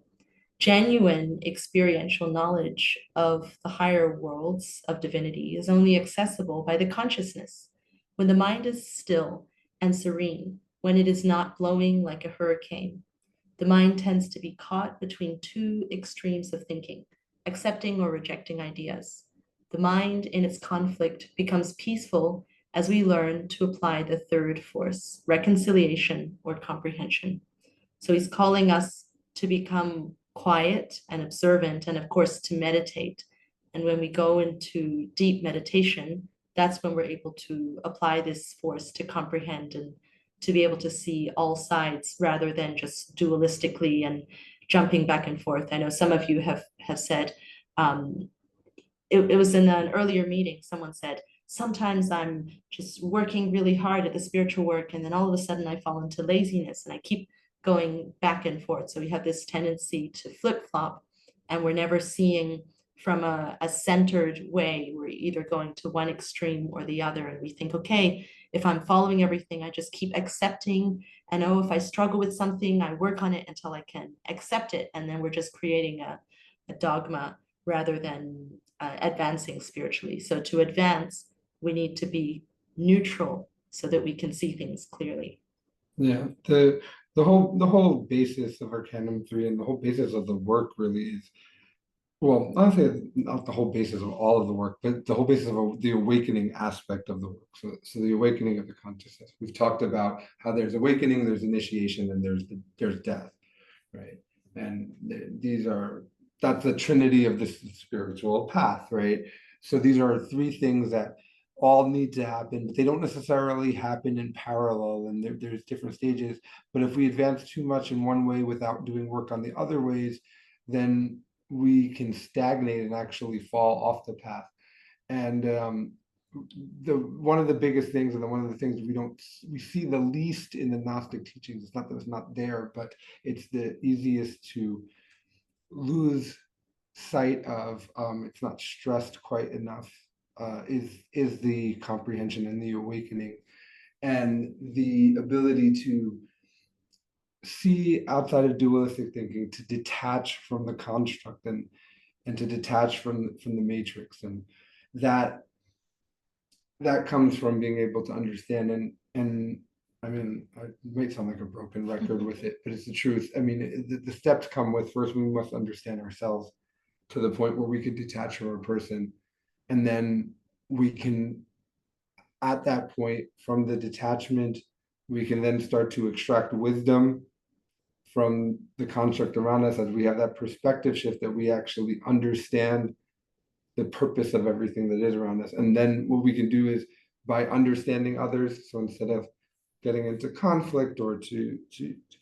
Genuine experiential knowledge of the higher worlds of divinity is only accessible by the consciousness. When the mind is still and serene, when it is not blowing like a hurricane, the mind tends to be caught between 2 extremes of thinking, accepting or rejecting ideas. The mind in its conflict becomes peaceful as we learn to apply the 3rd force, reconciliation or comprehension. So he's calling us to become quiet and observant, and of course to meditate. And when we go into deep meditation, that's when we're able to apply this force to comprehend and to be able to see all sides rather than just dualistically and jumping back and forth. I know some of you have said, it was in an earlier meeting, someone said, sometimes I'm just working really hard at the spiritual work, and then all of a sudden I fall into laziness and I keep going back and forth. So we have this tendency to flip-flop, and we're never seeing from a centered way. We're either going to one extreme or the other, and we think, okay, if I'm following everything, I just keep accepting, and oh, if I struggle with something, I work on it until I can accept it, and then we're just creating a dogma rather than advancing spiritually. So to advance, we need to be neutral so that we can see things clearly. Yeah, the whole basis of Arcanum 3 and the whole basis of the work really is, well, honestly, not the whole basis of all of the work, but the whole basis of the awakening aspect of the work. So the awakening of the consciousness. We've talked about how there's awakening, there's initiation, and there's death, right? And that's the trinity of this spiritual path, right? So these are 3 things that all need to happen, but they don't necessarily happen in parallel, and there's different stages. But if we advance too much in one way without doing work on the other ways, then we can stagnate and actually fall off the path. And one of the biggest things, and one of the things we see the least in the Gnostic teachings, it's not that it's not there, but it's the easiest to lose sight of, it's not stressed quite enough, is the comprehension and the awakening, and the ability to see outside of dualistic thinking, to detach from the construct and to detach from the matrix. And that that comes from being able to understand and I mean, I might sound like a broken record with it, but it's the truth. I mean, the steps come with first we must understand ourselves to the point where we could detach from a person, and then we can, at that point, from the detachment, we can then start to extract wisdom from the construct around us as we have that perspective shift that we actually understand the purpose of everything that is around us. And then what we can do is by understanding others, so instead of getting into conflict or to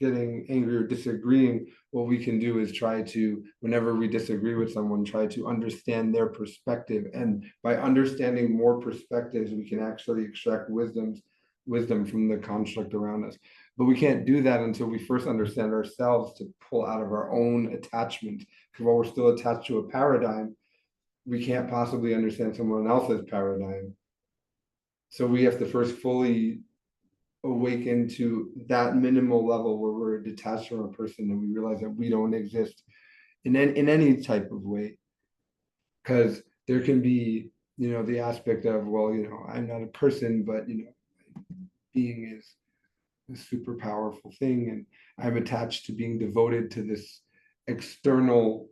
getting angry or disagreeing, what we can do is try to, whenever we disagree with someone, try to understand their perspective. And by understanding more perspectives, we can actually extract wisdom from the construct around us. But we can't do that until we first understand ourselves to pull out of our own attachment. Because while we're still attached to a paradigm, we can't possibly understand someone else's paradigm. So we have to first fully awaken to that minimal level where we're detached from a person and we realize that we don't exist in any type of way. Because there can be, the aspect of, well, I'm not a person, but being is a super powerful thing, and I'm attached to being devoted to this external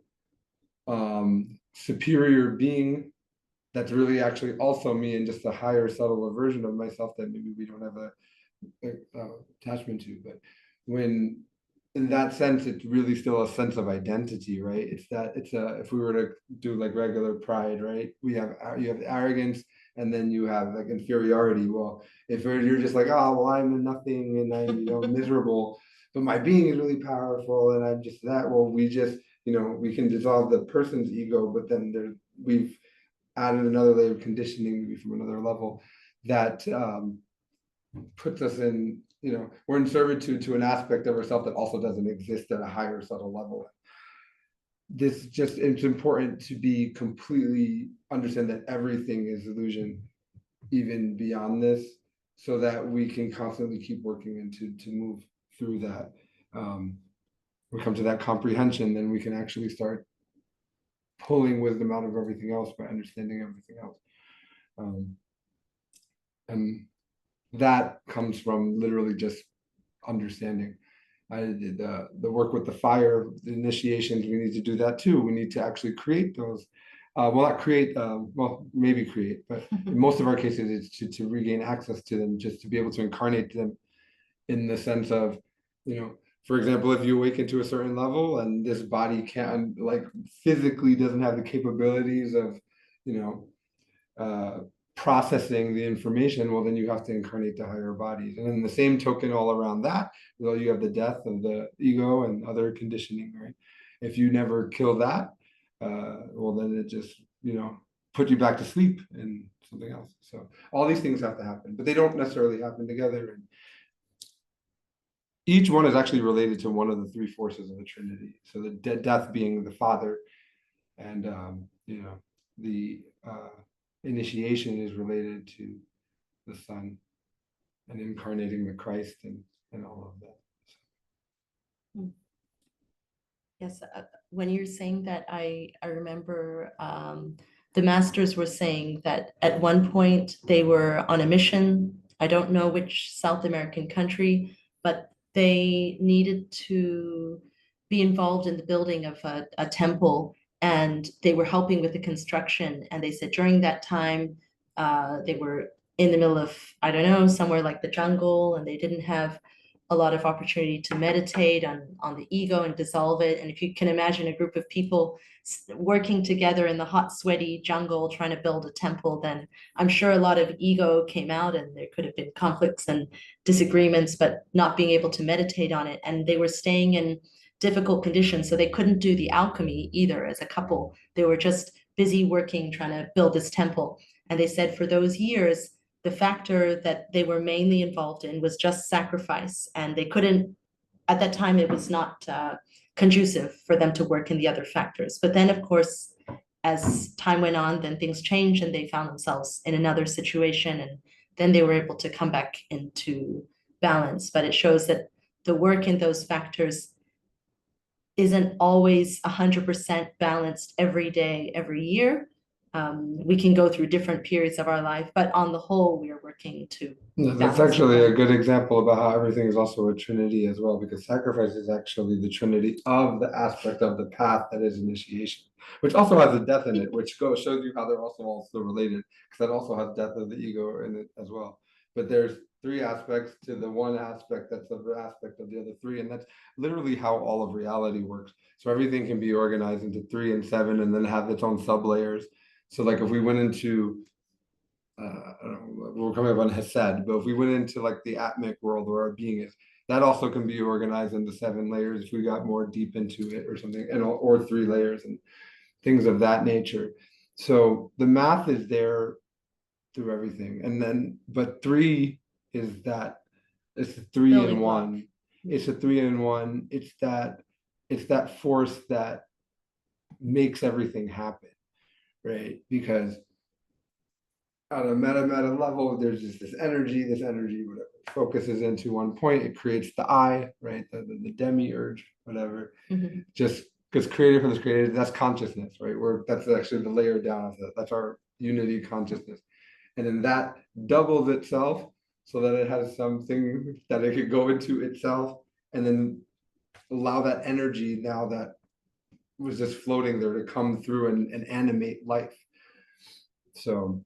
superior being that's really actually also me and just a higher, subtler version of myself that maybe we don't have a attachment to. But when, in that sense, it's really still a sense of identity, right? If we were to do like regular pride, right? You have arrogance, and then you have like inferiority. Well, if you're just like, oh, well, I'm nothing and I'm miserable, but my being is really powerful and I'm just that. Well, we just, we can dissolve the person's ego, but then we've added another layer of conditioning, maybe from another level, that puts us in, we're in servitude to an aspect of ourselves that also doesn't exist at a higher, subtle level. It's important to be completely understand that everything is illusion, even beyond this, so that we can constantly keep working and to move through that. We come to that comprehension, then we can actually start pulling wisdom out of everything else by understanding everything else. And that comes from literally just understanding. I did the work with the fire, the initiations. We need to do that too. We need to actually create those. Well, not create, well, maybe create, but in most of our cases, it's to regain access to them, just to be able to incarnate them in the sense of, for example, if you awaken to a certain level and this body can't, like, physically doesn't have the capabilities of, processing the information, well, then you have to incarnate the higher bodies. And in the same token, all around that, well, you have the death of the ego and other conditioning, right? If you never kill that, well, then it just, put you back to sleep and something else. So all these things have to happen, but they don't necessarily happen together. And each one is actually related to one of the three forces of the Trinity. So the death being the Father, and the initiation is related to the Son, and incarnating the Christ and all of that. Yes, when you're saying that, I remember the masters were saying that at one point they were on a mission. I don't know which South American country, but they needed to be involved in the building of a temple, and they were helping with the construction. And they said during that time, they were in the middle of, I don't know, somewhere like the jungle, and they didn't have a lot of opportunity to meditate on the ego and dissolve it. And if you can imagine a group of people working together in the hot, sweaty jungle trying to build a temple, then I'm sure a lot of ego came out and there could have been conflicts and disagreements, but not being able to meditate on it. And they were staying in difficult conditions, so they couldn't do the alchemy either as a couple. They were just busy working, trying to build this temple. And they said for those years, the factor that they were mainly involved in was just sacrifice, and they couldn't, at that time, it was not conducive for them to work in the other factors. But then, of course, as time went on, then things changed and they found themselves in another situation, and then they were able to come back into balance. But it shows that the work in those factors isn't always 100% balanced every day, every year. we can go through different periods of our life, but on the whole, we are working to No, that's balance actually a them. good example about how everything is also a trinity as well, because sacrifice is actually the trinity of the aspect of the path that is initiation, which also has a death in it, which shows you how they're also related, because that also has death of the ego in it as well. But there's three aspects to the one aspect that's the aspect of the other three, and that's literally how all of reality works. So everything can be organized into 3 and 7, and then have its own sub layers. So like if we went into I don't know, we're coming up on Hesed, but if we went into like the Atmic world where our being is, that also can be organized into 7 layers if we got more deep into it or something, and or 3 layers and things of that nature. So the math is there through everything, and then but 3 is that it's the 3 Building in block. 1. It's a 3 in 1. It's that force that makes everything happen, right? Because on a meta level, there's just this energy, whatever focuses into one point, it creates the I, right? The demiurge, whatever. Mhm. Just because created from this created, that's consciousness, right? That's actually the layer down of that. That's our unity consciousness. And then that doubles itself so that it has something that it could go into itself and then allow that energy now that was just floating there to come through and animate life. So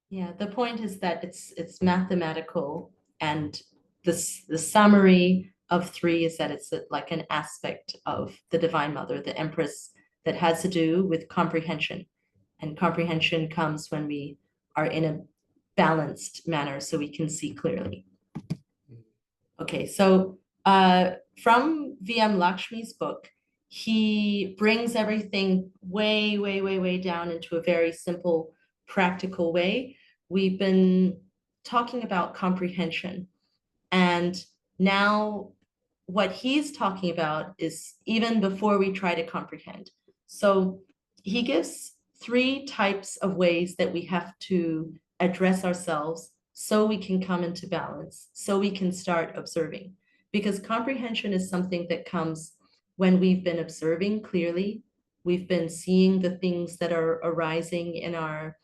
Yeah, the point is that it's mathematical, and the summary of 3 is that it's like an aspect of the Divine Mother, the Empress, that has to do with comprehension. And comprehension comes when we are in a balanced manner so we can see clearly. Okay, so from VM Lakshmi's book, he brings everything way down into a very simple, practical way. We've been talking about comprehension, and now what he's talking about is even before we try to comprehend. So he gives 3 types of ways that we have to address ourselves so we can come into balance, so we can start observing. Because comprehension is something that comes when we've been observing clearly, we've been seeing the things that are arising in our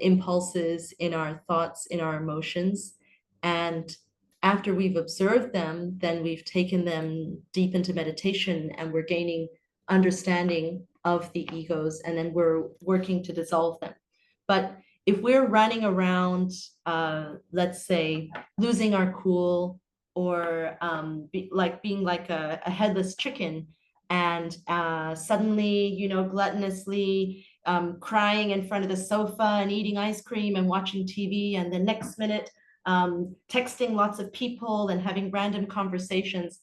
impulses, in our thoughts, in our emotions. And after we've observed them, then we've taken them deep into meditation and we're gaining understanding of the egos, and then we're working to dissolve them. But if we're running around, let's say, losing our cool, or being like a headless chicken, and suddenly, gluttonously crying in front of the sofa and eating ice cream and watching TV, and the next minute texting lots of people and having random conversations.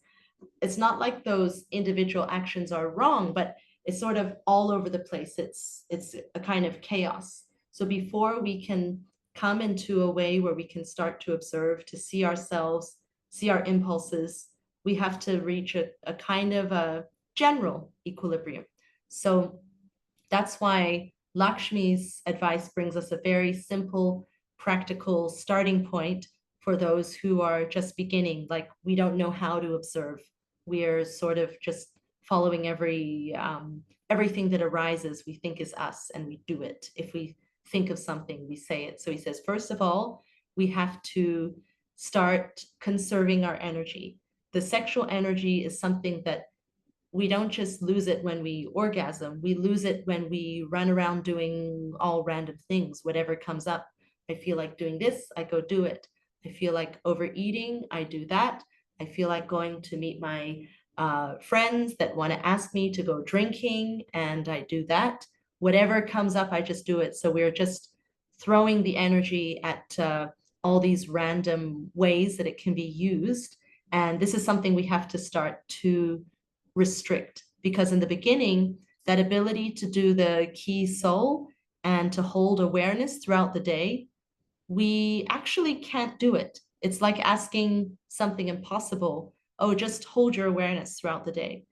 It's not like those individual actions are wrong, but it's sort of all over the place. It's a kind of chaos. So before we can come into a way where we can start to observe, to see ourselves, see our impulses, we have to reach a kind of a general equilibrium. So that's why Lakshmi's advice brings us a very simple, practical starting point for those who are just beginning. Like, we don't know how to observe. We are sort of just following everything that arises we think is us, and we do it. If we think of something, we say it. So he says, first of all, we have to start conserving our energy. The sexual energy is something that we don't just lose it when we orgasm, we lose it when we run around doing all random things, whatever comes up. I feel like doing this, I go do it. I feel like overeating, I do that. I feel like going to meet my friends that want to ask me to go drinking, and I do that. Whatever comes up, I just do it. So we're just throwing the energy at all these random ways that it can be used. And this is something we have to start to restrict, because in the beginning, that ability to do the key soul and to hold awareness throughout the day, we actually can't do it. It's like asking something impossible. Oh, just hold your awareness throughout the day.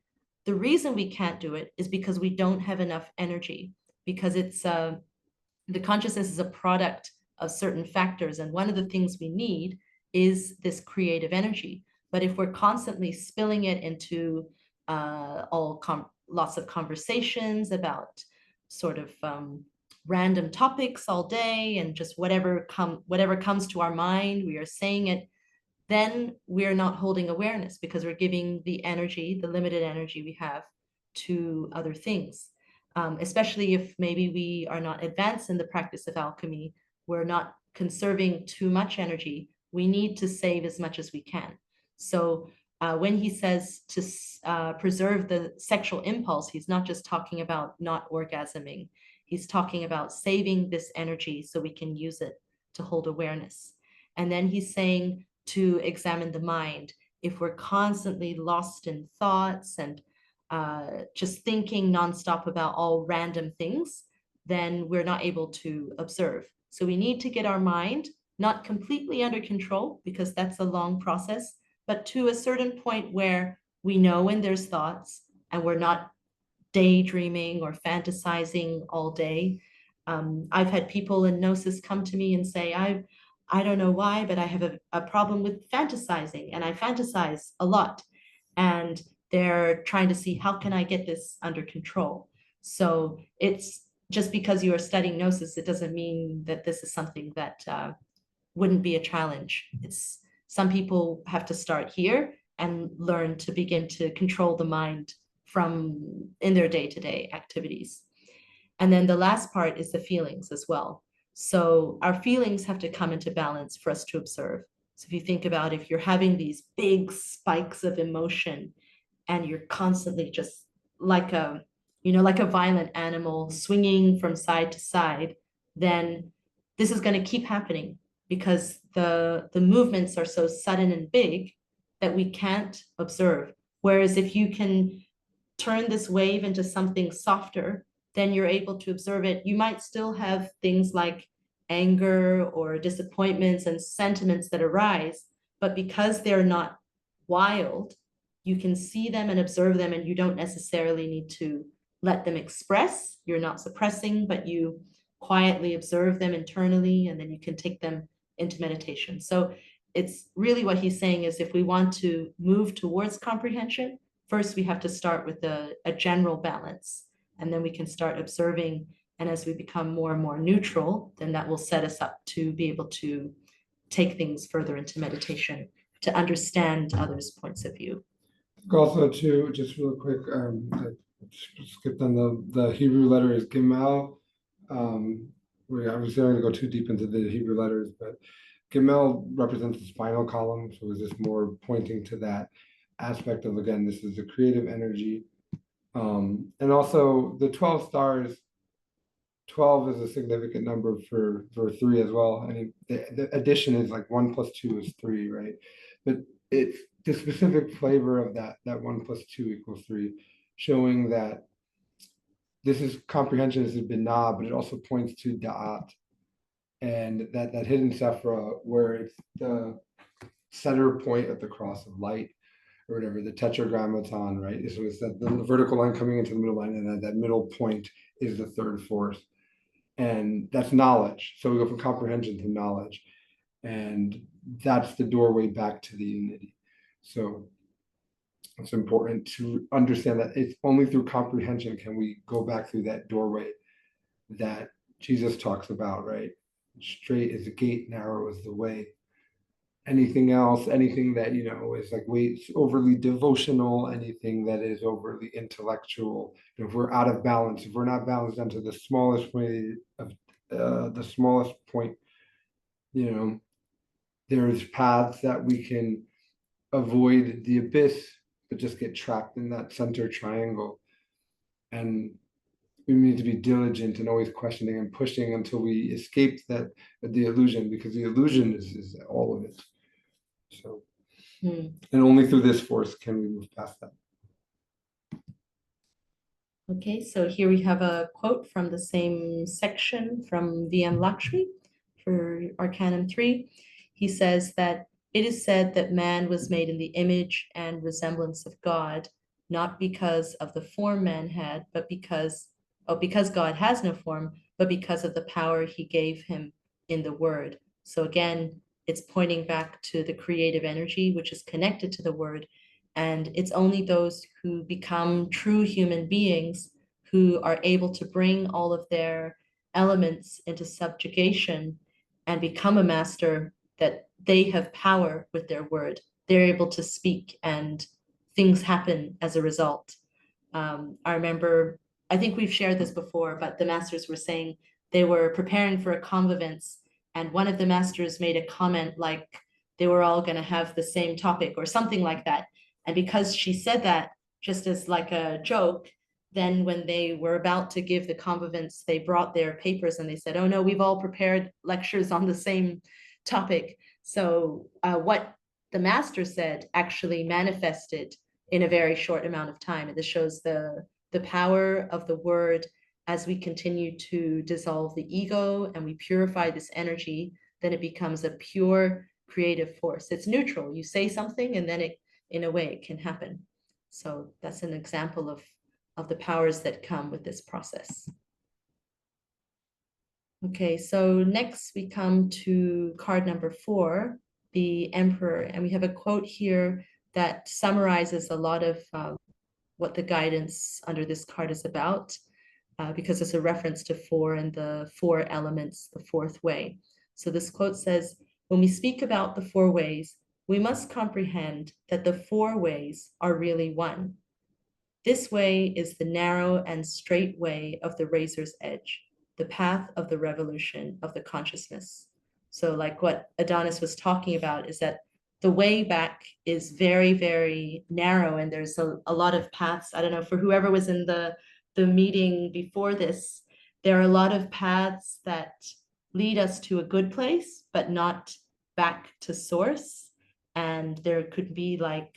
The reason we can't do it is because we don't have enough energy, because it's the consciousness is a product of certain factors, and one of the things we need is this creative energy. But if we're constantly spilling it into all lots of conversations about sort of random topics all day and just whatever comes to our mind, we are saying it, then we're not holding awareness because we're giving the energy, the limited energy we have, to other things. Especially if maybe we are not advanced in the practice of alchemy, we're not conserving too much energy. We need to save as much as we can. So when he says to preserve the sexual impulse, he's not just talking about not orgasming. He's talking about saving this energy so we can use it to hold awareness. And then he's saying to examine the mind. If we're constantly lost in thoughts and just thinking nonstop about all random things, then we're not able to observe. So we need to get our mind not completely under control, because that's a long process, but to a certain point where we know when there's thoughts and we're not daydreaming or fantasizing all day. I've had people in Gnosis come to me and say, I don't know why, but I have a problem with fantasizing, and I fantasize a lot. And they're trying to see, how can I get this under control? So it's just because you are studying Gnosis, it doesn't mean that this is something that wouldn't be a challenge. It's some people have to start here and learn to begin to control the mind from in their day-to-day activities. And then the last part is the feelings as well. So our feelings have to come into balance for us to observe. So if you think about, if you're having these big spikes of emotion and you're constantly just like a violent animal swinging from side to side, then this is going to keep happening because the movements are so sudden and big that we can't observe. Whereas if you can turn this wave into something softer, then you're able to observe it. You might still have things like anger or disappointments and sentiments that arise, but because they're not wild, you can see them and observe them, and you don't necessarily need to let them express. You're not suppressing, but you quietly observe them internally, and then you can take them into meditation. So it's really what he's saying is, if we want to move towards comprehension, first we have to start with a general balance, and then we can start observing. And as we become more and more neutral, then that will set us up to be able to take things further into meditation, to understand others' points of view. Also, too, just real quick, I skipped on the Hebrew letter is Gimel. We obviously don't go too deep into the Hebrew letters, but Gimel represents the spinal column, so it's just more pointing to that aspect of, again, this is the creative energy. And also the 12 stars, 12 is a significant number for 3 as well. I mean, the addition is like 1 + 2 is 3, right? But it's the specific flavor of that 1 + 2 = 3, showing that this is comprehension, this is binah, but it also points to da'at, and that hidden sephra, where it's the center point at the cross of light, or whatever, the tetragrammaton, right? So it's that the vertical line coming into the middle line, and that middle point is the third force. And that's knowledge. So we go from comprehension to knowledge. And that's the doorway back to the unity. So it's important to understand that it's only through comprehension can we go back through that doorway that Jesus talks about, right? Straight is the gate, narrow is the way. Anything else, anything that, is like overly devotional, anything that is overly intellectual, if we're out of balance, if we're not balanced down to the smallest point there's paths that we can avoid the abyss, but just get trapped in that center triangle. And we need to be diligent and always questioning and pushing until we escape the illusion, because the illusion is all of it. So, and only through this force can we move past that. Okay, so here we have a quote from the same section from V.M. Lakshmi for Arcanum 3. He says that it is said that man was made in the image and resemblance of God, not because of the form man had, but because God has no form, but because of the power he gave him in the word. So again, it's pointing back to the creative energy, which is connected to the word. And it's only those who become true human beings who are able to bring all of their elements into subjugation and become a master, that they have power with their word. They're able to speak and things happen as a result. I remember, I think we've shared this before, but the masters were saying they were preparing for a convivence, and one of the masters made a comment like they were all going to have the same topic or something like that. And because she said that just as like a joke, then when they were about to give the convivence, they brought their papers and they said, oh no, we've all prepared lectures on the same topic. So what the master said actually manifested in a very short amount of time. And this shows the power of the word as we continue to dissolve the ego and we purify this energy, then it becomes a pure creative force. It's neutral. You say something and then it, in a way, it can happen. So that's an example of the powers that come with this process. Okay, so next we come to card number 4, the Emperor, and we have a quote here that summarizes a lot of what the guidance under this card is about, because it's a reference to 4 and the 4 elements, the 4th way. So this quote says, when we speak about the 4 ways, we must comprehend that the 4 ways are really one. This way is the narrow and straight way of the razor's edge, the path of the revolution of the consciousness. So like what Adonis was talking about is that the way back is very, very narrow, and there's a lot of paths. I don't know, for whoever was in the meeting before this, there are a lot of paths that lead us to a good place, but not back to source. And there could be like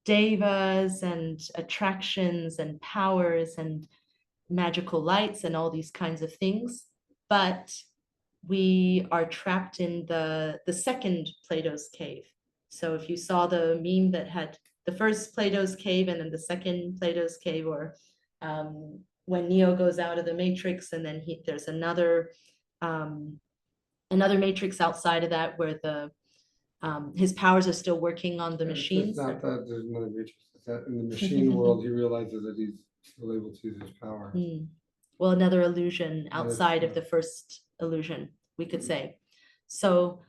devas and attractions and powers and magical lights and all these kinds of things. But we are trapped in the second Plato's cave. So if you saw the meme that had the first Plato's cave and then the second Plato's cave, or when Neo goes out of the matrix and then there's another matrix outside of that where the his powers are still working on the machines. It's not that there's another matrix. It's that in the machine world, he realizes that he's still able to use his power. Well, another illusion outside of the first illusion, we could say. So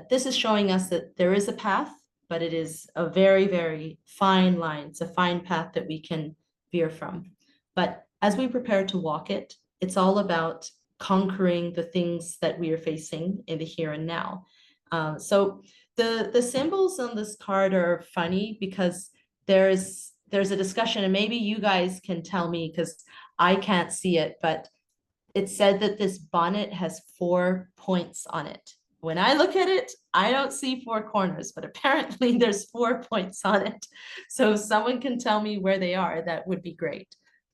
this is showing us that there is a path, but it is a very, very fine line. It's a fine path that we can veer from. But as we prepare to walk it, it's all about conquering the things that we are facing in the here and now. So the symbols on this card are funny because there's a discussion, and maybe you guys can tell me because I can't see it, but it said that this bonnet has 4 points on it. When I look at it, I don't see 4 corners, but apparently there's 4 points on it. So if someone can tell me where they are, that would be great.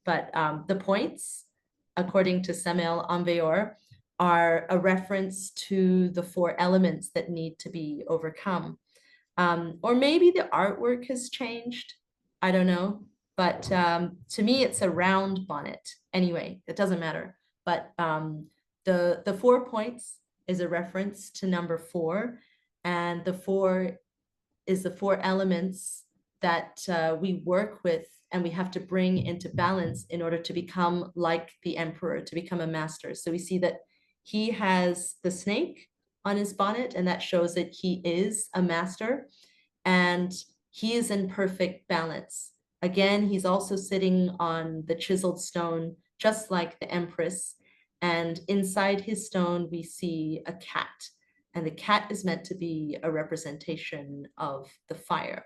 But the points, according to Samuel Anveyor, are a reference to the 4 elements that need to be overcome. Or maybe the artwork has changed. I don't know. But to me, it's a round bonnet. Anyway, it doesn't matter. But the 4 points is a reference to number 4. And the 4 is the 4 elements that we work with and we have to bring into balance in order to become like the emperor, to become a master. So we see that he has the snake on his bonnet, and that shows that he is a master and he is in perfect balance. Again, he's also sitting on the chiseled stone, just like the Empress. And inside his stone, we see a cat. And the cat is meant to be a representation of the fire.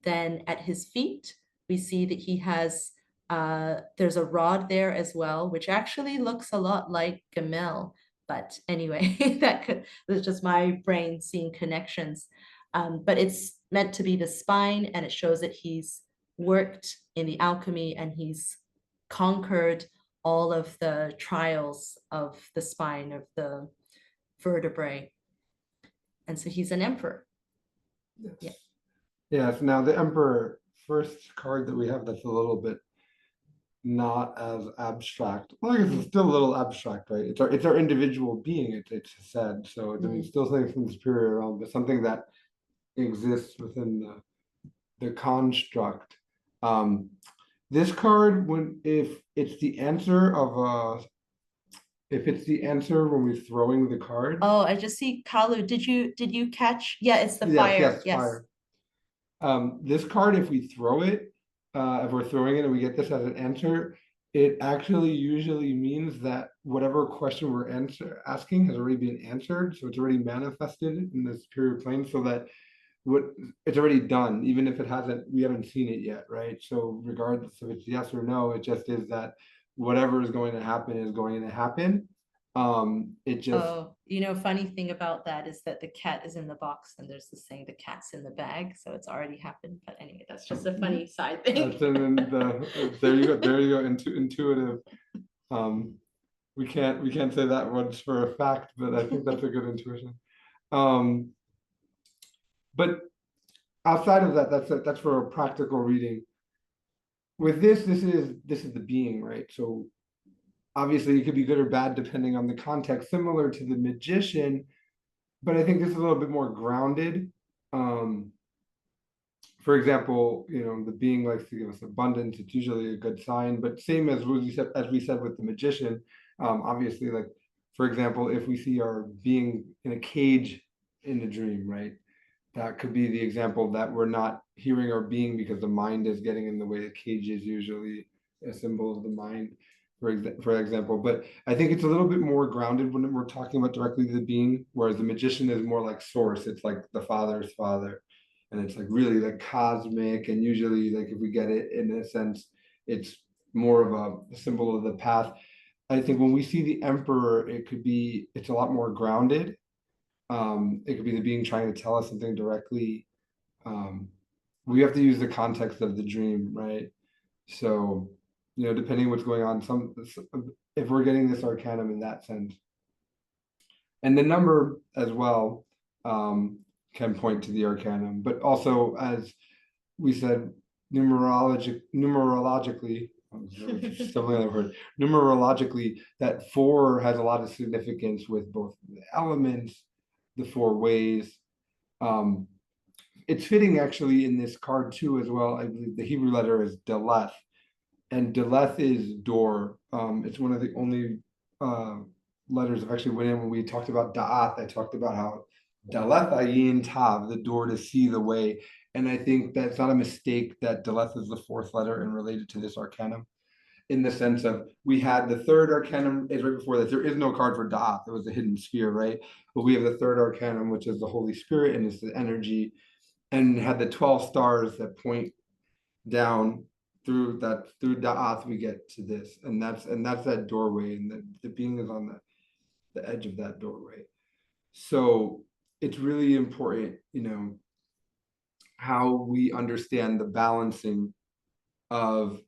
Then at his feet, we see that he has, there's a rod there as well, which actually looks a lot like Gamel. But anyway, that's just my brain seeing connections. But it's meant to be the spine, and it shows that he's worked in the alchemy and he's conquered all of the trials of the spine, of the vertebrae. And so he's an emperor. Yes. Yeah. Yes. Now the emperor, first card that we have that's a little bit not as abstract. Well, I guess it's still a little abstract, right? It's our individual being, it's said. So I mean, still something from the superior realm, but something that exists within the construct. This card, if it's the answer when we're throwing the card. Oh, I just see Kalu. Did you catch? Yeah, it's the Yes, fire. yes, fire. This card, if we throw it, if we're throwing it and we get this as an answer, it actually usually means that whatever question we're asking has already been answered. So it's already manifested in the superior plane, so that it's already done, even if we haven't seen it yet, right? So regardless if it's yes or no, it just is that whatever is going to happen is going to happen. It just Oh, funny thing about that is that the cat is in the box and there's this saying the cat's in the bag, so it's already happened. But anyway, that's just a funny side thing. that's in there you go, intuitive. We can't say that once for a fact, but I think that's a good intuition. But outside of that, that's for a practical reading. With this is the being, right? So obviously it could be good or bad depending on the context, similar to the magician, but I think this is a little bit more grounded. For example, the being likes to give us abundance. It's usually a good sign, but same as we said with the magician, obviously, like, for example, if we see our being in a cage in the dream, right? That could be the example that we're not hearing our being because the mind is getting in the way. The cage is usually a symbol of the mind, for example. But I think it's a little bit more grounded when we're talking about directly the being, whereas the magician is more like source. It's like the father's father. And it's like really like cosmic. And usually, like, if we get it in a sense, it's more of a symbol of the path. I think when we see the emperor, it's a lot more grounded. It could be the being trying to tell us something directly. We have to use the context of the dream, right? So, depending what's going on, if we're getting this arcanum in that sense, and the number as well can point to the arcanum, but also, as we said, numerologically. Numerologically, that 4 has a lot of significance with both the elements, the 4 ways. It's fitting actually in this card too as well. I believe the Hebrew letter is Deleth, and Deleth is door. It's one of the only letters I've actually went in when we talked about Da'ath. I talked about how Deleth ayin tav, the door to see the way. And I think that's not a mistake that Deleth is the 4th letter and related to this arcanum, in the sense of we had the 3rd arcanum is right before this. There is no card for Da'ath. It was a hidden sphere, right? But we have the 3rd arcanum, which is the Holy Spirit, and it's the energy, and had the 12 stars that point down through Da'ath. We get to this, and that's that doorway, and the being is on the edge of that doorway. So it's really important, how we understand the balancing of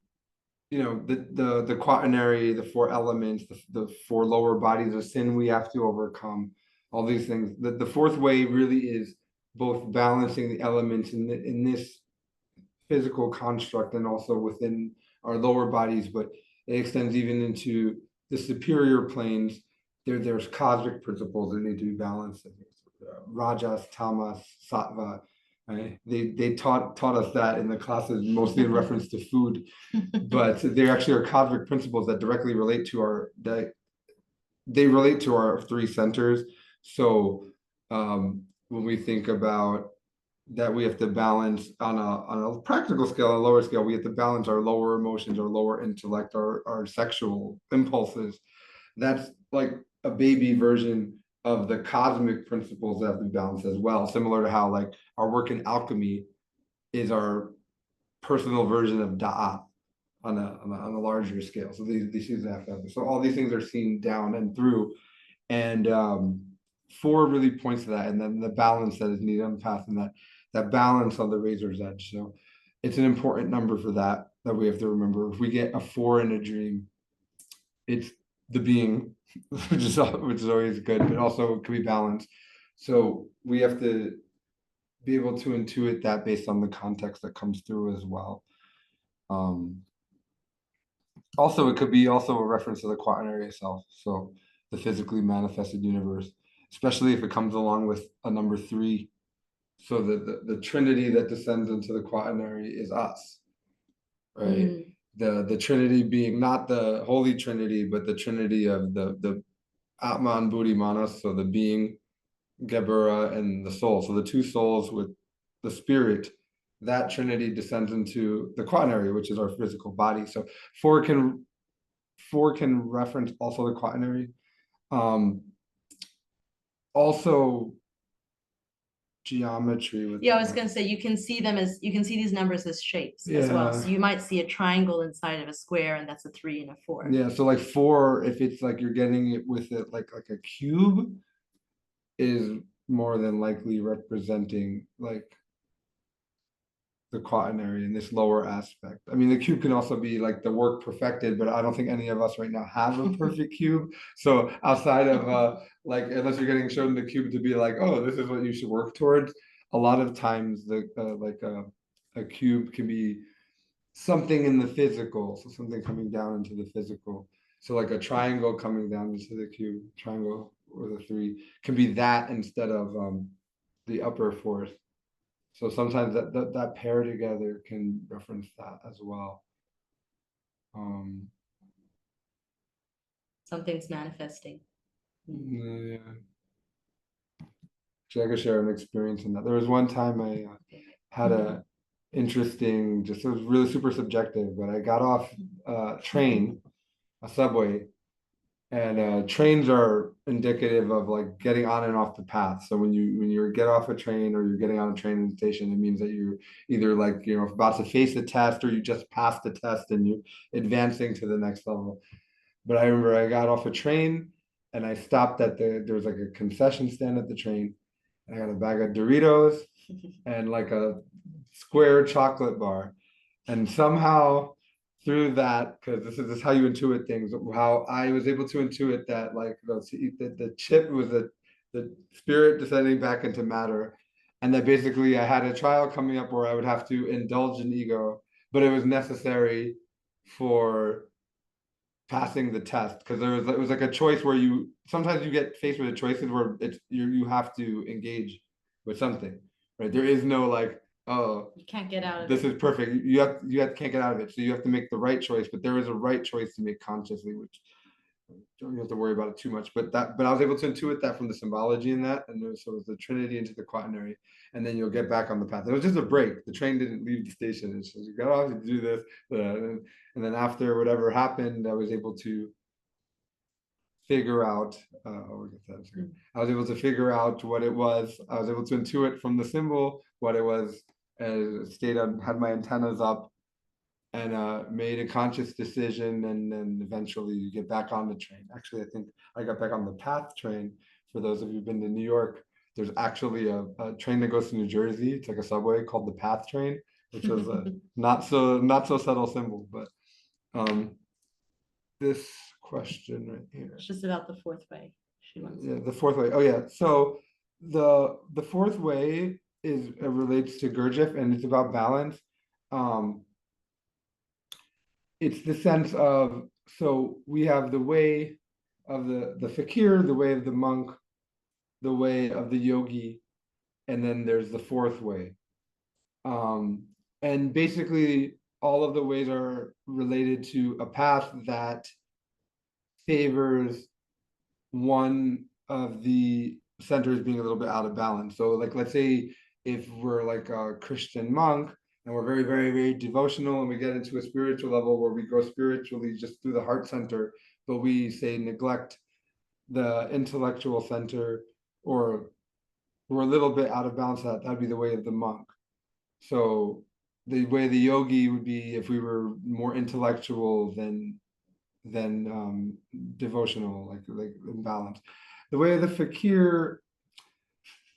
the quaternary, the 4 elements, the 4 lower bodies of sin we have to overcome, all these things. The 4th way really is both balancing the elements in this physical construct and also within our lower bodies, but it extends even into the superior planes. There's cosmic principles that need to be balanced. Rajas, Tamas, Sattva. Right? They taught us that in the classes, mostly in reference to food, but they actually are cosmic principles that directly relate to our 3 centers. So when we think about that, we have to balance on a practical scale, a lower scale, we have to balance our lower emotions, our lower intellect, our sexual impulses. That's like a baby version of the cosmic principles that have to be balanced as well, similar to how like our work in alchemy is our personal version of Da'at on a larger scale. So these things have to happen. So all these things are seen down and through, and 4 really points to that, and then the balance that is needed on the path, and that balance on the razor's edge. So it's an important number for that we have to remember. If we get a 4 in a dream, it's the being, which is always good, but also it can be balanced. So we have to be able to intuit that based on the context that comes through as well. Also, it could be also a reference to the quaternary itself, so the physically manifested universe, especially if it comes along with a number 3. So the Trinity that descends into the quaternary is us, right? The Trinity being not the Holy Trinity, but the Trinity of the Atman Buddhi Manas, so the being, Gebura, and the soul. So the two souls with the spirit, that Trinity descends into the quaternary, which is our physical body. So four can reference also the quaternary. Also geometry with Yeah, I was gonna say, you can see these numbers as shapes as well. So Yeah. you might see a triangle inside of a square, and that's a 3 and a 4. Yeah, so like 4, if it's like you're getting it with it like a cube, is more than likely representing like the quaternary in this lower aspect. I mean, the cube can also be like the work perfected, but I don't think any of us right now have a perfect cube. So outside of like, unless you're getting shown the cube to be like, oh, this is what you should work towards, a lot of times the a cube can be something in the physical, so something coming down into the physical. So like a triangle coming down into the cube, triangle with a 3 can be that instead of the upper fourth. So sometimes that pair together can reference that as well. Something's manifesting. Yeah. Actually, I could share an experience in that. There was one time I had a interesting, just it was really super subjective, but I got off a train, a subway, and trains are indicative of like getting on and off the path. So when you get off a train or you're getting on a train station, it means that you're either like, you know, about to face a test or you just passed the test and you're advancing to the next level. But I remember I got off a train and I stopped at there was like a concession stand at the train. I got a bag of Doritos and like a square chocolate bar. And somehow through that, because this is how you intuit things, how I was able to intuit that like the chip was the spirit descending back into matter. And that basically I had a trial coming up where I would have to indulge in ego, but it was necessary for passing the test, because it was like a choice where you sometimes you get faced with choices where it's you have to engage with something, right? There is no like, oh, You can't get out of this it. is perfect. You can't get out of it. So you have to make the right choice, but there is a right choice to make consciously, which don't have to worry about it too much. But I was able to intuit that from the symbology in that, and so it was the Trinity into the quaternary, and then you'll get back on the path. It was just a break. The train didn't leave the station. It's just you got off, you do this, and then after whatever happened, I was able to figure out. We'll get that in a second. I was able to figure out what it was. I was able to intuit from the symbol what it was. Stayed on, had my antennas up, and made a conscious decision, and then eventually you get back on the train. Actually, I think I got back on the PATH train. For those of you who've been to New York, there's actually a train that goes to New Jersey. It's like a subway called the PATH train, which was a not so subtle symbol. But this question right here. It's just about the 4th way. She wants. Yeah, the 4th way. Oh yeah. So the 4th way is relates to Gurdjieff, and it's about balance. It's the sense of, so we have the way of the fakir, the way of the monk, the way of the yogi, and then there's the 4th way. And basically all of the ways are related to a path that favors one of the centers being a little bit out of balance. So like, let's say if we're like a Christian monk and we're very, very, very devotional, and we get into a spiritual level where we grow spiritually just through the heart center, but we say neglect the intellectual center, or we're a little bit out of balance, that'd be the way of the monk. So the way of the yogi would be if we were more intellectual than devotional, like in balance. The way of the fakir,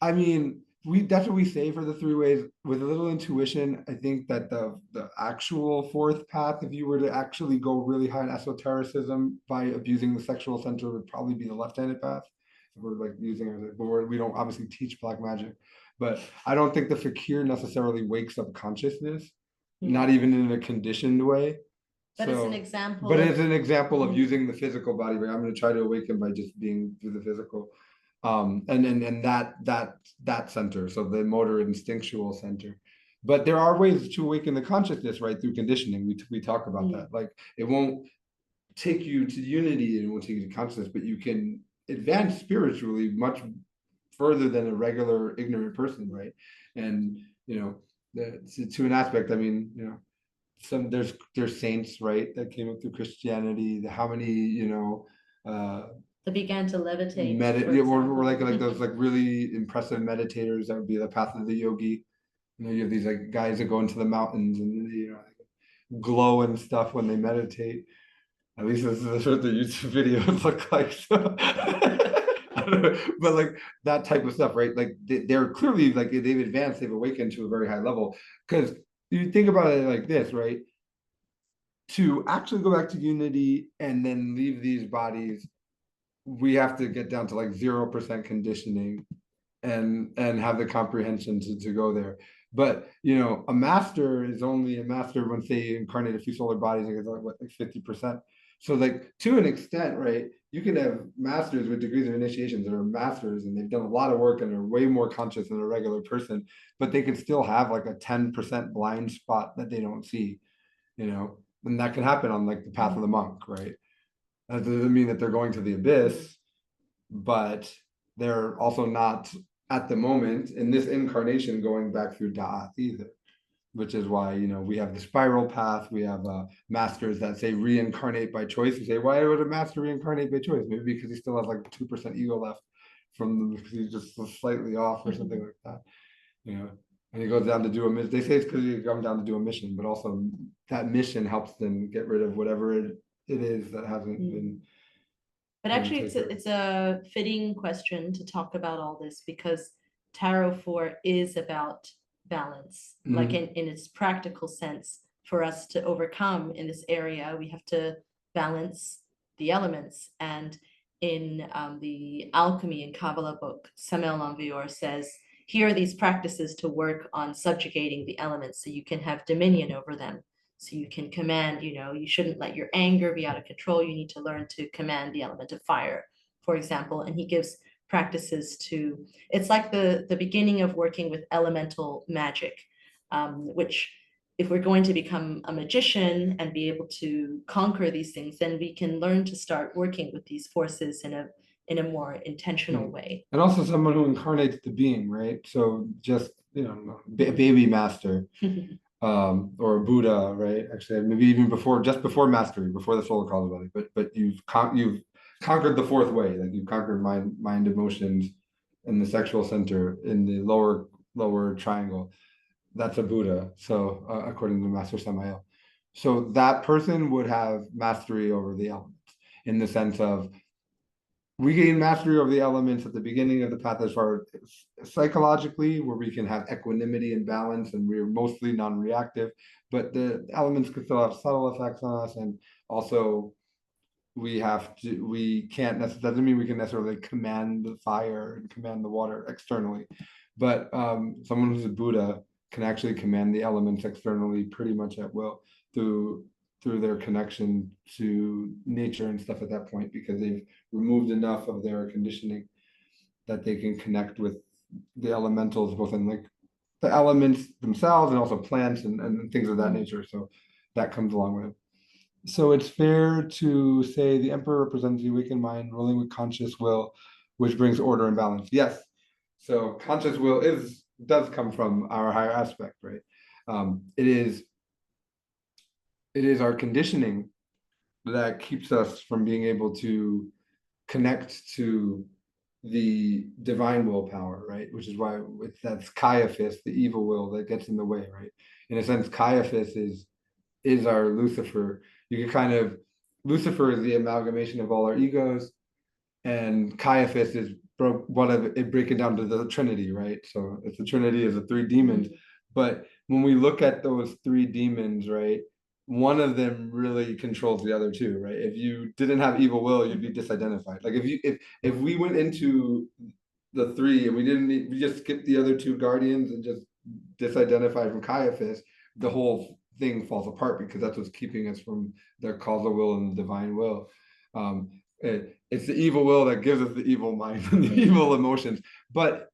I mean, that's what we say for the 3 ways. With a little intuition, I think that the actual 4th path, if you were to actually go really high in esotericism by abusing the sexual center, would probably be the left-handed path. If we're like using it, but we don't obviously teach black magic. But I don't think the fakir necessarily wakes up consciousness, not even in a conditioned way. But it's an example. But it's an example of using the physical body. But I'm going to try to awaken by just being through the physical. And that center, so the motor instinctual center. But there are ways to awaken the consciousness, right, through conditioning. We talk about that. Like, it won't take you to unity and it won't take you to consciousness, but you can advance spiritually much further than a regular ignorant person, right? And to an aspect, I mean, there's saints, right, that came up through Christianity. How many, That began to levitate. or like those like really impressive meditators that would be the path of the yogi. You have these like guys that go into the mountains and glow and stuff when they meditate. At least this is what the YouTube videos look like. So I don't know, but like that type of stuff, right? Like they're clearly like they've advanced, they've awakened to a very high level. Because you think about it like this, right? To actually go back to unity and then leave these bodies, we have to get down to like 0% conditioning and have the comprehension to go there. But a master is only a master once they incarnate a few solar bodies, and it's like 50%. So like to an extent, right, you can have masters with degrees of initiations that are masters and they've done a lot of work and are way more conscious than a regular person, but they can still have like a 10% blind spot that they don't see, and that can happen on like the path of the monk, right? That doesn't mean that they're going to the abyss, but they're also not at the moment in this incarnation going back through Da'at either, which is why, we have the spiral path. We have masters that say reincarnate by choice. You say, why would a master reincarnate by choice? Maybe because he still has like 2% ego left because he's just slightly off or something like that, and he goes down to do a mission. They say it's because he comes down to do a mission, but also that mission helps them get rid of whatever it is that hasn't been. But actually, it's a fitting question to talk about all this because Tarot 4 is about balance, like in its practical sense. For us to overcome in this area, we have to balance the elements. And in the Alchemy and Kabbalah book, Samuel Lanvior says, here are these practices to work on subjugating the elements so you can have dominion over them. So you can command, you shouldn't let your anger be out of control. You need to learn to command the element of fire, for example. And he gives practices it's like the beginning of working with elemental magic, which if we're going to become a magician and be able to conquer these things, then we can learn to start working with these forces in a more intentional way. And also someone who incarnates the being, right? So just, baby master. Or a Buddha, right? Actually, maybe even just before mastery, before the soul calls body. But you've conquered the fourth way, like you've conquered mind, emotions, in the sexual center in the lower triangle. That's a Buddha. So according to Master Samael, so that person would have mastery over the elements in the sense of we gain mastery over the elements at the beginning of the path as far as psychologically, where we can have equanimity and balance, and we're mostly non-reactive, but the elements could still have subtle effects on us. And also doesn't mean we can necessarily command the fire and command the water externally, but someone who's a Buddha can actually command the elements externally pretty much at will through their connection to nature and stuff at that point, because they've removed enough of their conditioning that they can connect with the elementals, both in like the elements themselves and also plants and things of that nature. So that comes along with it. So it's fair to say the emperor represents the awakened mind ruling with conscious will, which brings order and balance. Yes. So conscious will does come from our higher aspect, right? It is our conditioning that keeps us from being able to connect to the divine willpower, right? Which is why that's Caiaphas, the evil will that gets in the way, right? In a sense, Caiaphas is our Lucifer. You can Lucifer is the amalgamation of all our egos, and Caiaphas is breaking down to the Trinity, right? So it's the Trinity is the three demons. But when we look at those three demons, right, one of them really controls the other two, right? If you didn't have evil will, you'd be disidentified. Like if we went into the three and we just skipped the other two guardians and just disidentified from Caiaphas, the whole thing falls apart, because that's what's keeping us from the causal will and the divine will. It's the evil will that gives us the evil mind and the evil emotions. But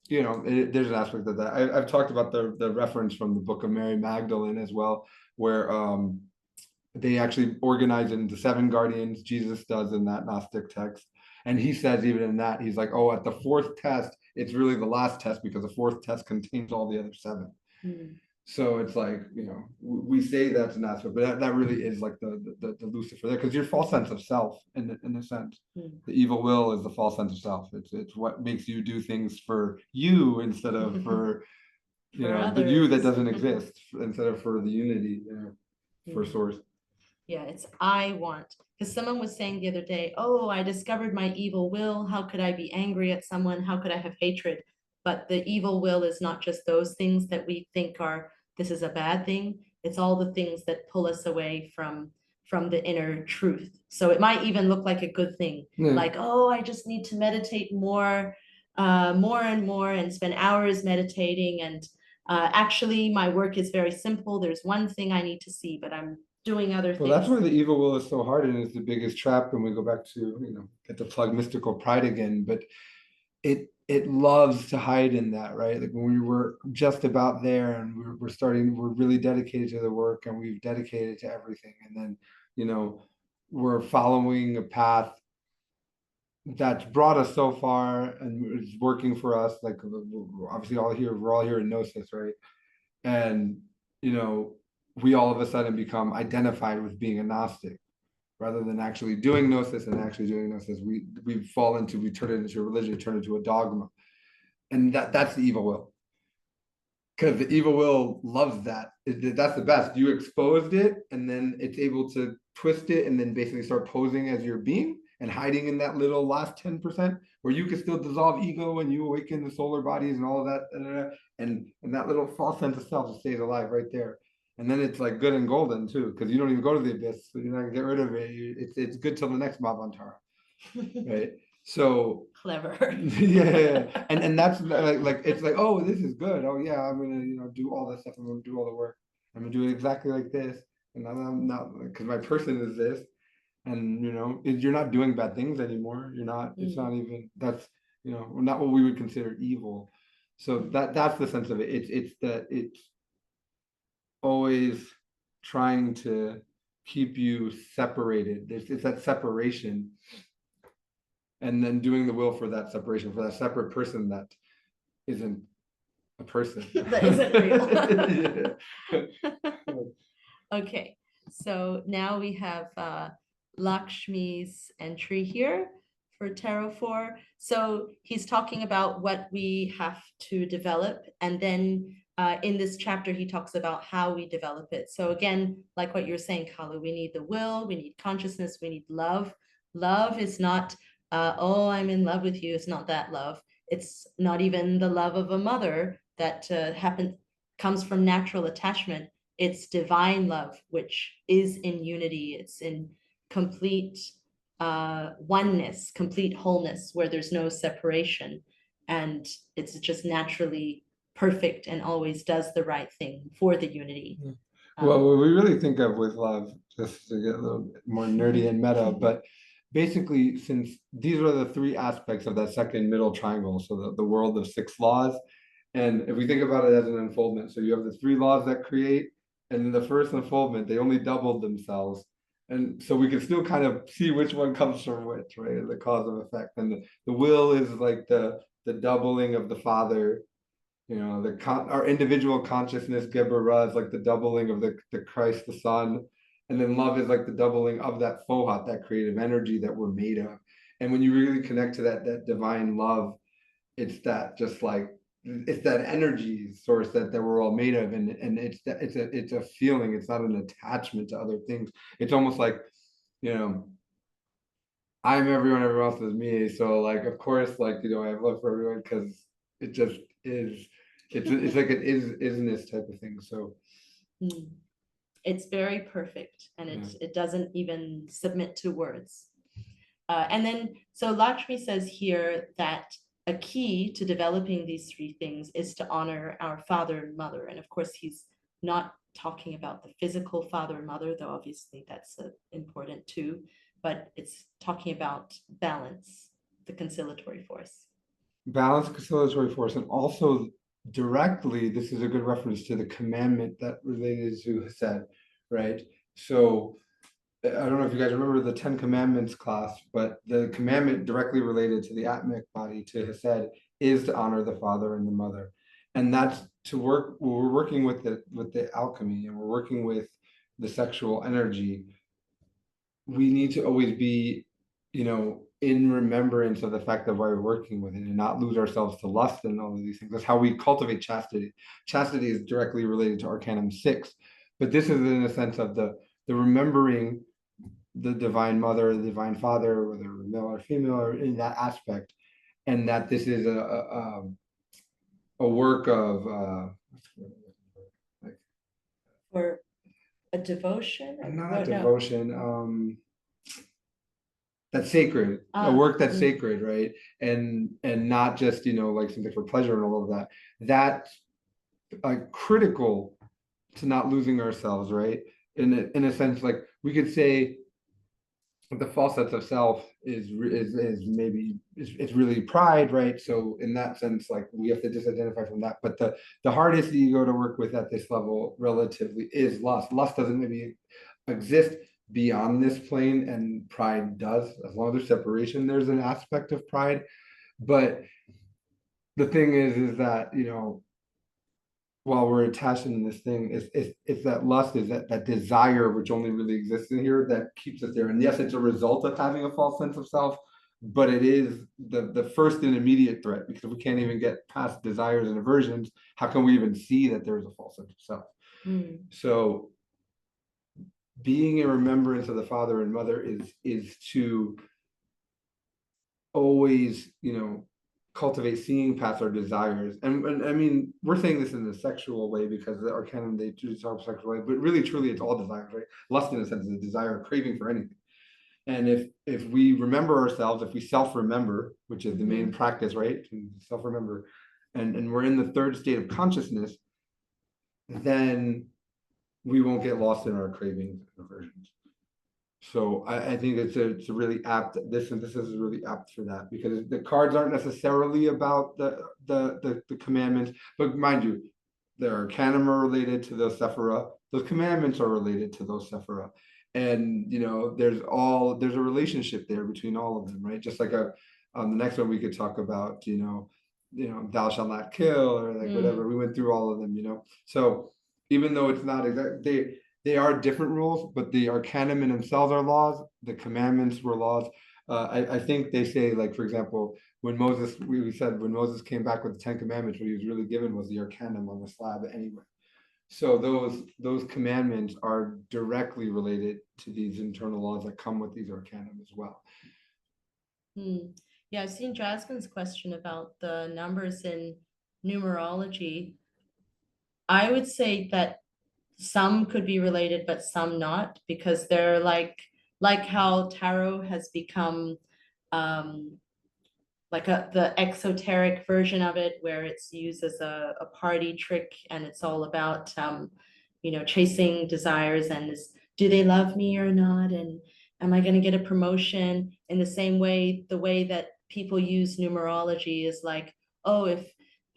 you know, there's an aspect of that. I've talked about the reference from the book of Mary Magdalene as well, where they actually organize into 7 guardians. Jesus does in that Gnostic text, and he says even in that he's like, oh, at the 4th test, it's really the last test because the 4th test contains all the other 7. So it's like, you know, we say that's an aspect, but that really is like the Lucifer there, because your false sense of self in a sense. The evil will is the false sense of self. It's what makes you do things for you instead of for you For know the you that others. doesn't exist, instead of for the unity, for source. Yeah, it's I want. Because someone was saying the other day, oh, I discovered my evil will. How could I be angry at someone? How could I have hatred? But the evil will is not just those things that we think are, this is a bad thing. It's all the things that pull us away from the inner truth. So it might even look like a good thing. Yeah. Like, oh, I just need to meditate more and more and spend hours meditating. And actually, my work is very simple. There's one thing I need to see, but I'm doing other Well, things. that's where the evil will is so hard, and it's the biggest trap when we go back to, you know, get to plug mystical pride again. But it loves to hide in that, right? Like when we were just about there and we're starting, we're really dedicated to the work and we've dedicated to everything. And then, you know, we're following a path that's brought us so far and it's working for us. Like obviously we're all here in Gnosis, right? And, you know, we all of a sudden become identified with being a Gnostic rather than actually doing Gnosis and actually doing Gnosis. We turn it into a religion, turn it into a dogma. And that's the evil will. Because the evil will loves that. That's the best. You exposed it and then it's able to twist it and then basically start posing as your being and hiding in that little last 10% where you can still dissolve ego and you awaken the solar bodies and all of that. And that little false sense of self stays alive right there. And then it's like good and golden too, because you don't even go to the abyss, so you're not gonna get rid of it. It's good till the next Mavantara, right? So Clever. yeah, and that's like it's like, oh, this is good. Oh yeah, I'm gonna do all this stuff. I'm gonna do all the work. I'm gonna do it exactly like this, and I'm not because my person is this, and you're not doing bad things anymore. You're not. It's not even that's not what we would consider evil. So that's the sense of it. It's always trying to keep you separated. It's that separation, and then doing the will for that separation, for that separate person that isn't a person. That isn't real. Okay, so now we have Lakshmi's entry here for Tarot 4. So he's talking about what we have to develop, and then in this chapter he talks about how we develop it. So again, like what you're saying, Kalu, we need the will, we need consciousness, we need love. Love is not oh, I'm in love with you. It's not that love. It's not even the love of a mother that comes from natural attachment. It's divine love, which is in unity. It's in complete oneness, complete wholeness, where there's no separation. And it's just naturally perfect and always does the right thing for the unity. Well, what we really think of with love, just to get a little bit more nerdy and meta, but basically, since these are the 3 aspects of that second middle triangle, so the world of 6 laws, and if we think about it as an unfoldment, so you have the 3 laws that create, and in the first unfoldment, they only doubled themselves. And so we can still kind of see which one comes from which, right? The cause and effect. And the will is like the doubling of the Father. Our individual consciousness, Geburah, is like the doubling of the Christ, the Son. And then love is like the doubling of that Fohat, that creative energy that we're made of. And when you really connect to that divine love, it's that just like, it's that energy source that we're all made of. And it's a feeling, it's not an attachment to other things. It's almost like, I'm everyone else is me. So like, of course, like, I have love for everyone because it just is. It's like an isness type of thing. So it's very perfect, and it doesn't even submit to words. And then so Lakshmi says here that a key to developing these 3 things is to honor our father and mother. And of course, he's not talking about the physical father and mother, though obviously that's important too. but it's talking about balance, the conciliatory force. Balance, conciliatory force, and also directly, this is a good reference to the commandment that related to Hesed, right? So I don't know if you guys remember the 10 Commandments class, but the commandment directly related to the Atmic body, to Hesed, is to honor the father and the mother. And that's to work, we're working with the alchemy, and we're working with the sexual energy. We need to always be, in remembrance of the fact of why we're working with it, and not lose ourselves to lust and all of these things. That's how we cultivate chastity. Chastity is directly related to Arcanum 6, but this is in a sense of the remembering the divine mother, the divine father, whether male or female, or in that aspect, and that this is a work of like, Or a devotion? not devotion, that's sacred, a work that's sacred, right? And not just like something for pleasure and all of that. That's critical to not losing ourselves, right? In a sense, like we could say the false sense of self is maybe it's really pride, right? So in that sense, like we have to disidentify from that. But the hardest ego to work with at this level relatively is lust. Lust doesn't maybe exist beyond this plane, and pride does. As long as there's separation, there's an aspect of pride. But the thing is that while we're attached in this thing, it's that lust, is that desire which only really exists in here that keeps us there. And yes, it's a result of having a false sense of self, but it is the first and immediate threat, because if we can't even get past desires and aversions, how can we even see that there's a false sense of self? So being in remembrance of the father and mother is to always cultivate seeing past our desires. And I mean, we're saying this in the sexual way because the Arcanum, they do talk sexual way, but really truly it's all desires, right? Lust in a sense is a desire, a craving for anything. And if we remember ourselves, if we self-remember, which is the main practice, right? Self-remember, and we're in the third state of consciousness, then we won't get lost in our cravings and aversions. So I think it's a really apt, this is really apt for that, because the cards aren't necessarily about the commandments, but mind you, the Arcanum are related to those Sephira, those commandments are related to those Sephira. And there's a relationship there between all of them, right? Just like on the next one we could talk about, thou shalt not kill, or like whatever. We went through all of them, So even though it's not exact, they are different rules, but the Arcanum in themselves are laws. The commandments were laws. I think they say, like, for example, when Moses, we said when Moses came back with the 10 Commandments, what he was really given was the Arcanum on the slab anyway. So those commandments are directly related to these internal laws that come with these Arcanum as well. Yeah, I've seen Jasmine's question about the numbers in numerology. I would say that some could be related, but some not, because they're like how tarot has become like the exoteric version of it, where it's used as a party trick, and it's all about chasing desires, and do they love me or not, and am I going to get a promotion? In the same way, the way that people use numerology is like, oh, if,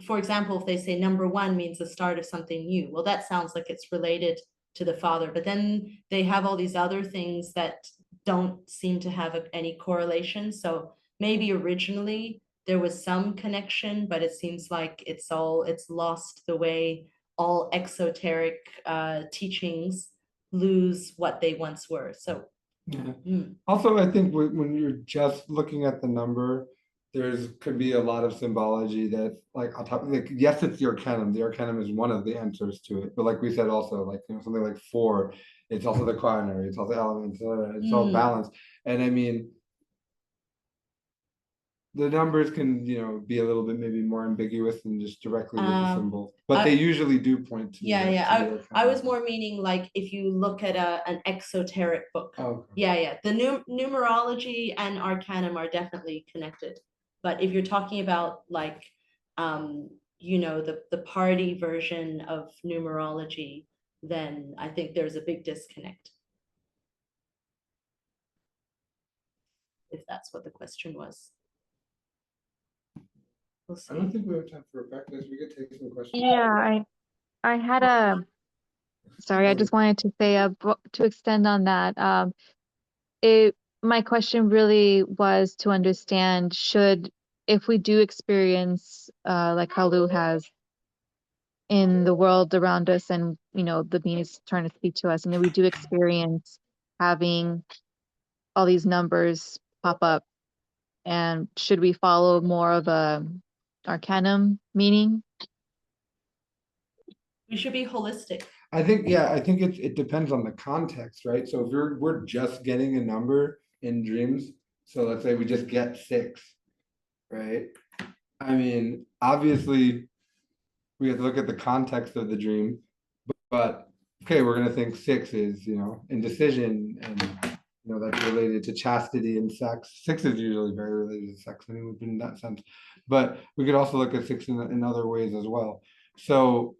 for example, if they say number 1 means the start of something new, well, that sounds like it's related to the father, but then they have all these other things that don't seem to have any correlation. So maybe originally there was some connection, but it seems like it's lost the way all exoteric teachings lose what they once were. So yeah. Also, I think when you're just looking at the number, could be a lot of symbology that's like on top. Like, yes, it's the Arcanum. The Arcanum is one of the answers to it, but like we said, also like something like 4, it's also the quaternary, it's also elements, it's all balanced. And I mean, the numbers can be a little bit maybe more ambiguous than just directly with the symbol, but they usually do point to I was more meaning like if you look at an exoteric book. The numerology and Arcanum are definitely connected, but if you're talking about like the party version of numerology, then I think there's a big disconnect. if that's what the question was. We'll I don't see. think we have time for a practice. We could take some questions. Yeah, I had a, sorry, I just wanted to say to extend on that. My question really was to understand, if we do experience, like how Lou has in the world around us, and the being is trying to speak to us, and then we do experience having all these numbers pop up, and should we follow more of a arcanum meaning? We should be holistic. I think, yeah, I think it depends on the context, right? So if we're just getting a number in dreams, so let's say we just get 6, right? I mean, obviously, we have to look at the context of the dream, but okay, we're gonna think 6 is, indecision, and that's related to chastity and sex. 6 is usually very related to sex anyway, in that sense. But we could also look at 6 in other ways as well. So,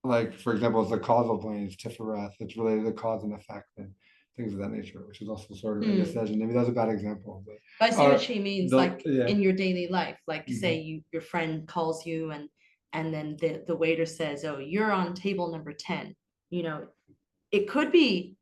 like, for example, it's the causal plane, it's Tifereth, it's related to cause and effect and things of that nature, which is also sort of indecision. Maybe that's a bad example, but I see what she means, like yeah. in your daily life, like Mhm. say your friend calls you and then the waiter says, oh, you're on table number 10. It could be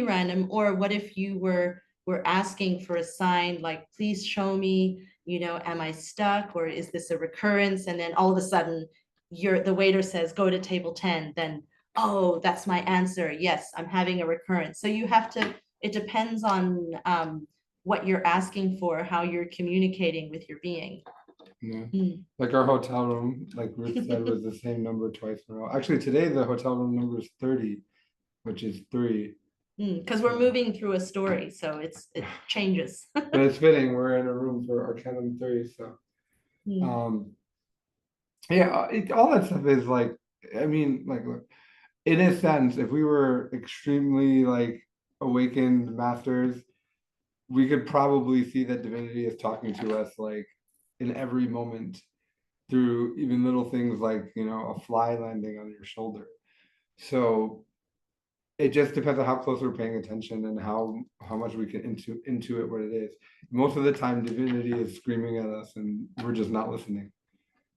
random. Or what if you were asking for a sign, like, please show me, am I stuck, or is this a recurrence? And then all of a sudden the waiter says, go to table 10. Then, oh, that's my answer. Yes, I'm having a recurrence. So you have to, it depends on what you're asking for, how you're communicating with your being. Yeah. Mm. Like our hotel room, like Ruth said, was the same number twice in a row. Actually, today the hotel room number is 30, which is 3. Because we're moving through a story, so it changes. But it's fitting. We're in a room for Arcanum 3, so Mm. yeah, all that stuff is like, I mean, like, look, in a sense, if we were extremely like awakened masters, we could probably see that divinity is talking to us like in every moment through even little things like, a fly landing on your shoulder. So it just depends on how close we're paying attention and how much we can intuit what it is. Most of the time, divinity is screaming at us, and we're just not listening.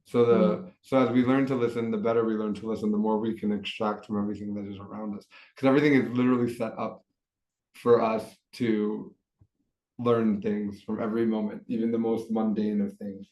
So as we learn to listen, the better we learn to listen, the more we can extract from everything that is around us, because everything is literally set up for us to learn things from every moment, even the most mundane of things.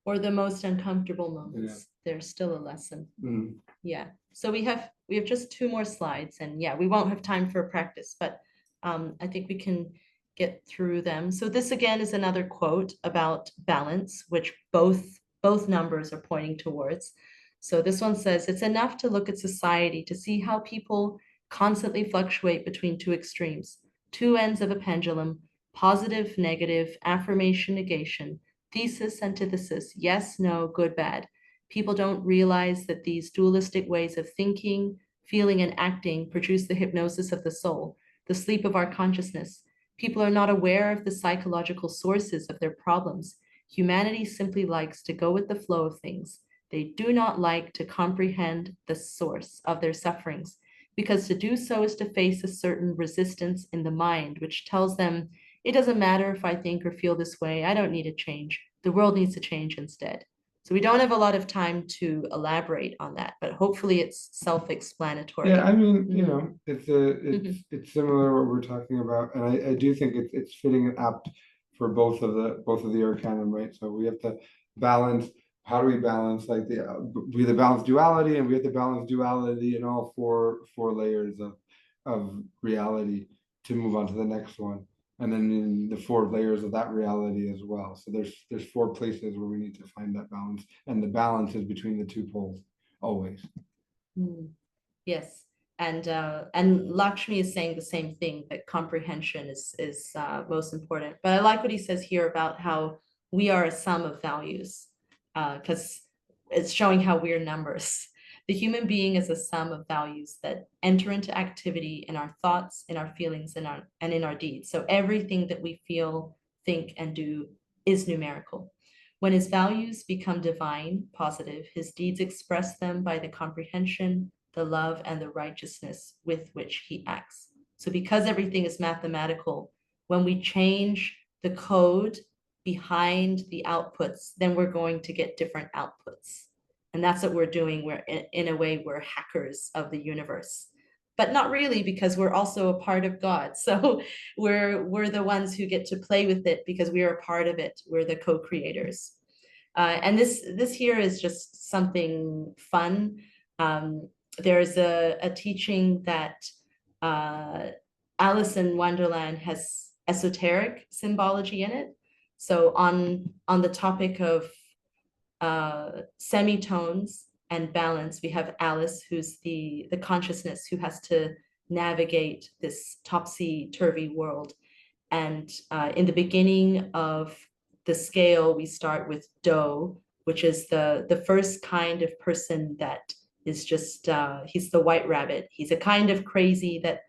Or the most uncomfortable moments. There's still a lesson. Mm. Yeah. So we have just 2 more slides, and yeah, we won't have time for practice, but I think we can get through them. So this again is another quote about balance, which both numbers are pointing towards. So this one says, it's enough to look at society to see how people constantly fluctuate between 2 extremes, 2 ends of a pendulum, positive, negative, affirmation, negation, thesis, antithesis, yes, no, good, bad. People don't realize that these dualistic ways of thinking, feeling, and acting produce the hypnosis of the soul, the sleep of our consciousness. People are not aware of the psychological sources of their problems. Humanity simply likes to go with the flow of things. They do not like to comprehend the source of their sufferings, because to do so is to face a certain resistance in the mind, which tells them, it doesn't matter if I think or feel this way, I don't need to change. The world needs to change instead. So we don't have a lot of time to elaborate on that, but hopefully it's self-explanatory. Yeah, I mean, it's similar what we're talking about, and I do think it's fitting and apt for both of the arcanum, right? So we have to balance. How do we balance, like, we have to balance duality, and we have to balance duality in all four layers of reality to move on to the next one, and then in the 4 layers of that reality as well. So there's 4 places where we need to find that balance, and the balance is between the 2 poles always. Yes, and Lakshmi is saying the same thing, that comprehension is most important. But I like what he says here about how we are a sum of values, because it's showing how we're numbers. The human being is a sum of values that enter into activity in our thoughts, in our feelings, and in our deeds. So everything that we feel, think, and do is numerical. When his values become divine, positive, his deeds express them by the comprehension, the love, and the righteousness with which he acts. So because everything is mathematical, when we change the code behind the outputs, then we're going to get different outputs. And that's what we're doing. We're in a way, we're hackers of the universe, but not really, because we're also a part of God. So we're the ones who get to play with it because we are a part of it. We're the co-creators. And this here is just something fun. There's a teaching that Alice in Wonderland has esoteric symbology in it. So on the topic of semitones and balance, we have Alice, who's the consciousness who has to navigate this topsy-turvy world. And in the beginning of the scale, we start with Do, which is the first kind of person that is just, he's the white rabbit. He's a kind of crazy that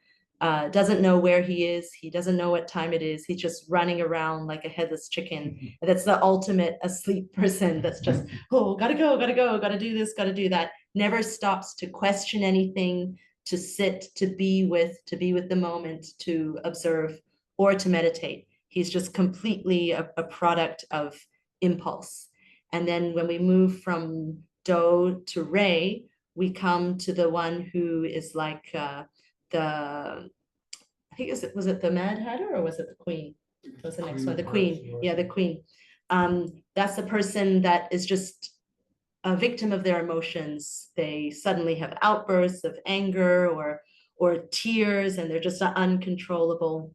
doesn't know where he is. He doesn't know what time it is. He's just running around like a headless chicken. And that's the ultimate asleep person that's just, oh, gotta go, gotta do this, gotta do that. Never stops to question anything, to sit, to be with the moment, to observe, or to meditate. He's just completely a product of impulse. And then when we move from Do to Re, we come to the one who is like I think was it the Mad Hatter or was it the Queen? What was the next one? The Queen. Yeah, the Queen. That's the person that is just a victim of their emotions. They suddenly have outbursts of anger or tears, and they're just uncontrollable.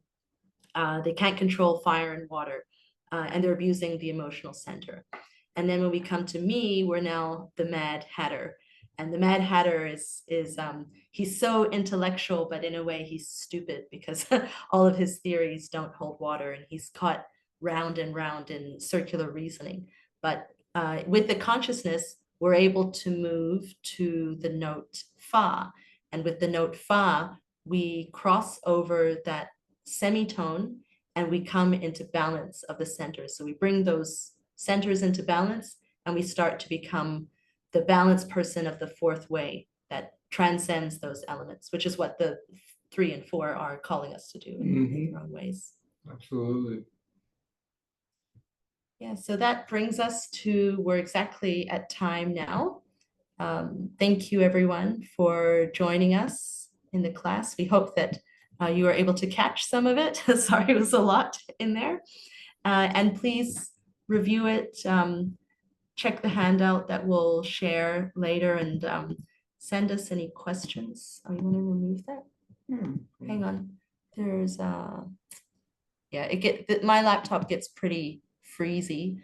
They can't control fire and water, and they're abusing the emotional center. And then when we come to me, we're now the Mad Hatter. And the Mad Hatter is he's so intellectual, but in a way he's stupid because all of his theories don't hold water, and he's caught round and round in circular reasoning. But with the consciousness, we're able to move to the note Fa. And with the note Fa, we cross over that semitone and we come into balance of the centers. So we bring those centers into balance and we start to become the balanced person of the fourth way that transcends those elements, which is what the 3 and 4 are calling us to do in their own ways. Absolutely. Yeah, so that brings us to, we're exactly at time now. Thank you everyone for joining us in the class. We hope that you were able to catch some of it. Sorry, it was a lot in there. And please review it, check the handout that we'll share later, and send us any questions. Oh, you want to remove that? Hang on. There's yeah, my laptop gets pretty freezy.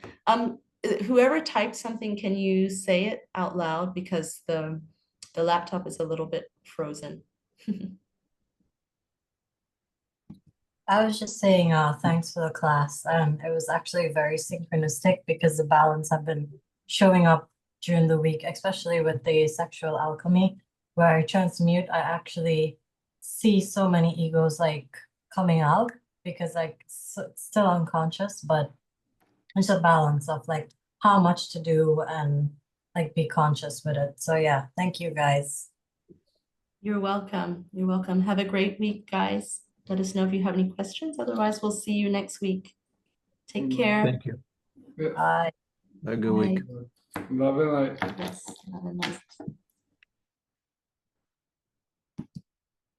Whoever typed something, can you say it out loud, because the laptop is a little bit frozen. I was just saying, thanks for the class. It was actually very synchronistic because the balance have been showing up during the week, especially with the sexual alchemy, where I transmute. I actually see so many egos like coming out because like still unconscious, but it's a balance of like how much to do and like be conscious with it. So yeah, thank you guys. You're welcome. You're welcome. Have a great week, guys. Let us know if you have any questions. Otherwise, we'll see you next week. Take care. Thank you. Yeah. Bye. Have a good week. Bye. Love and light. Yes, have a nice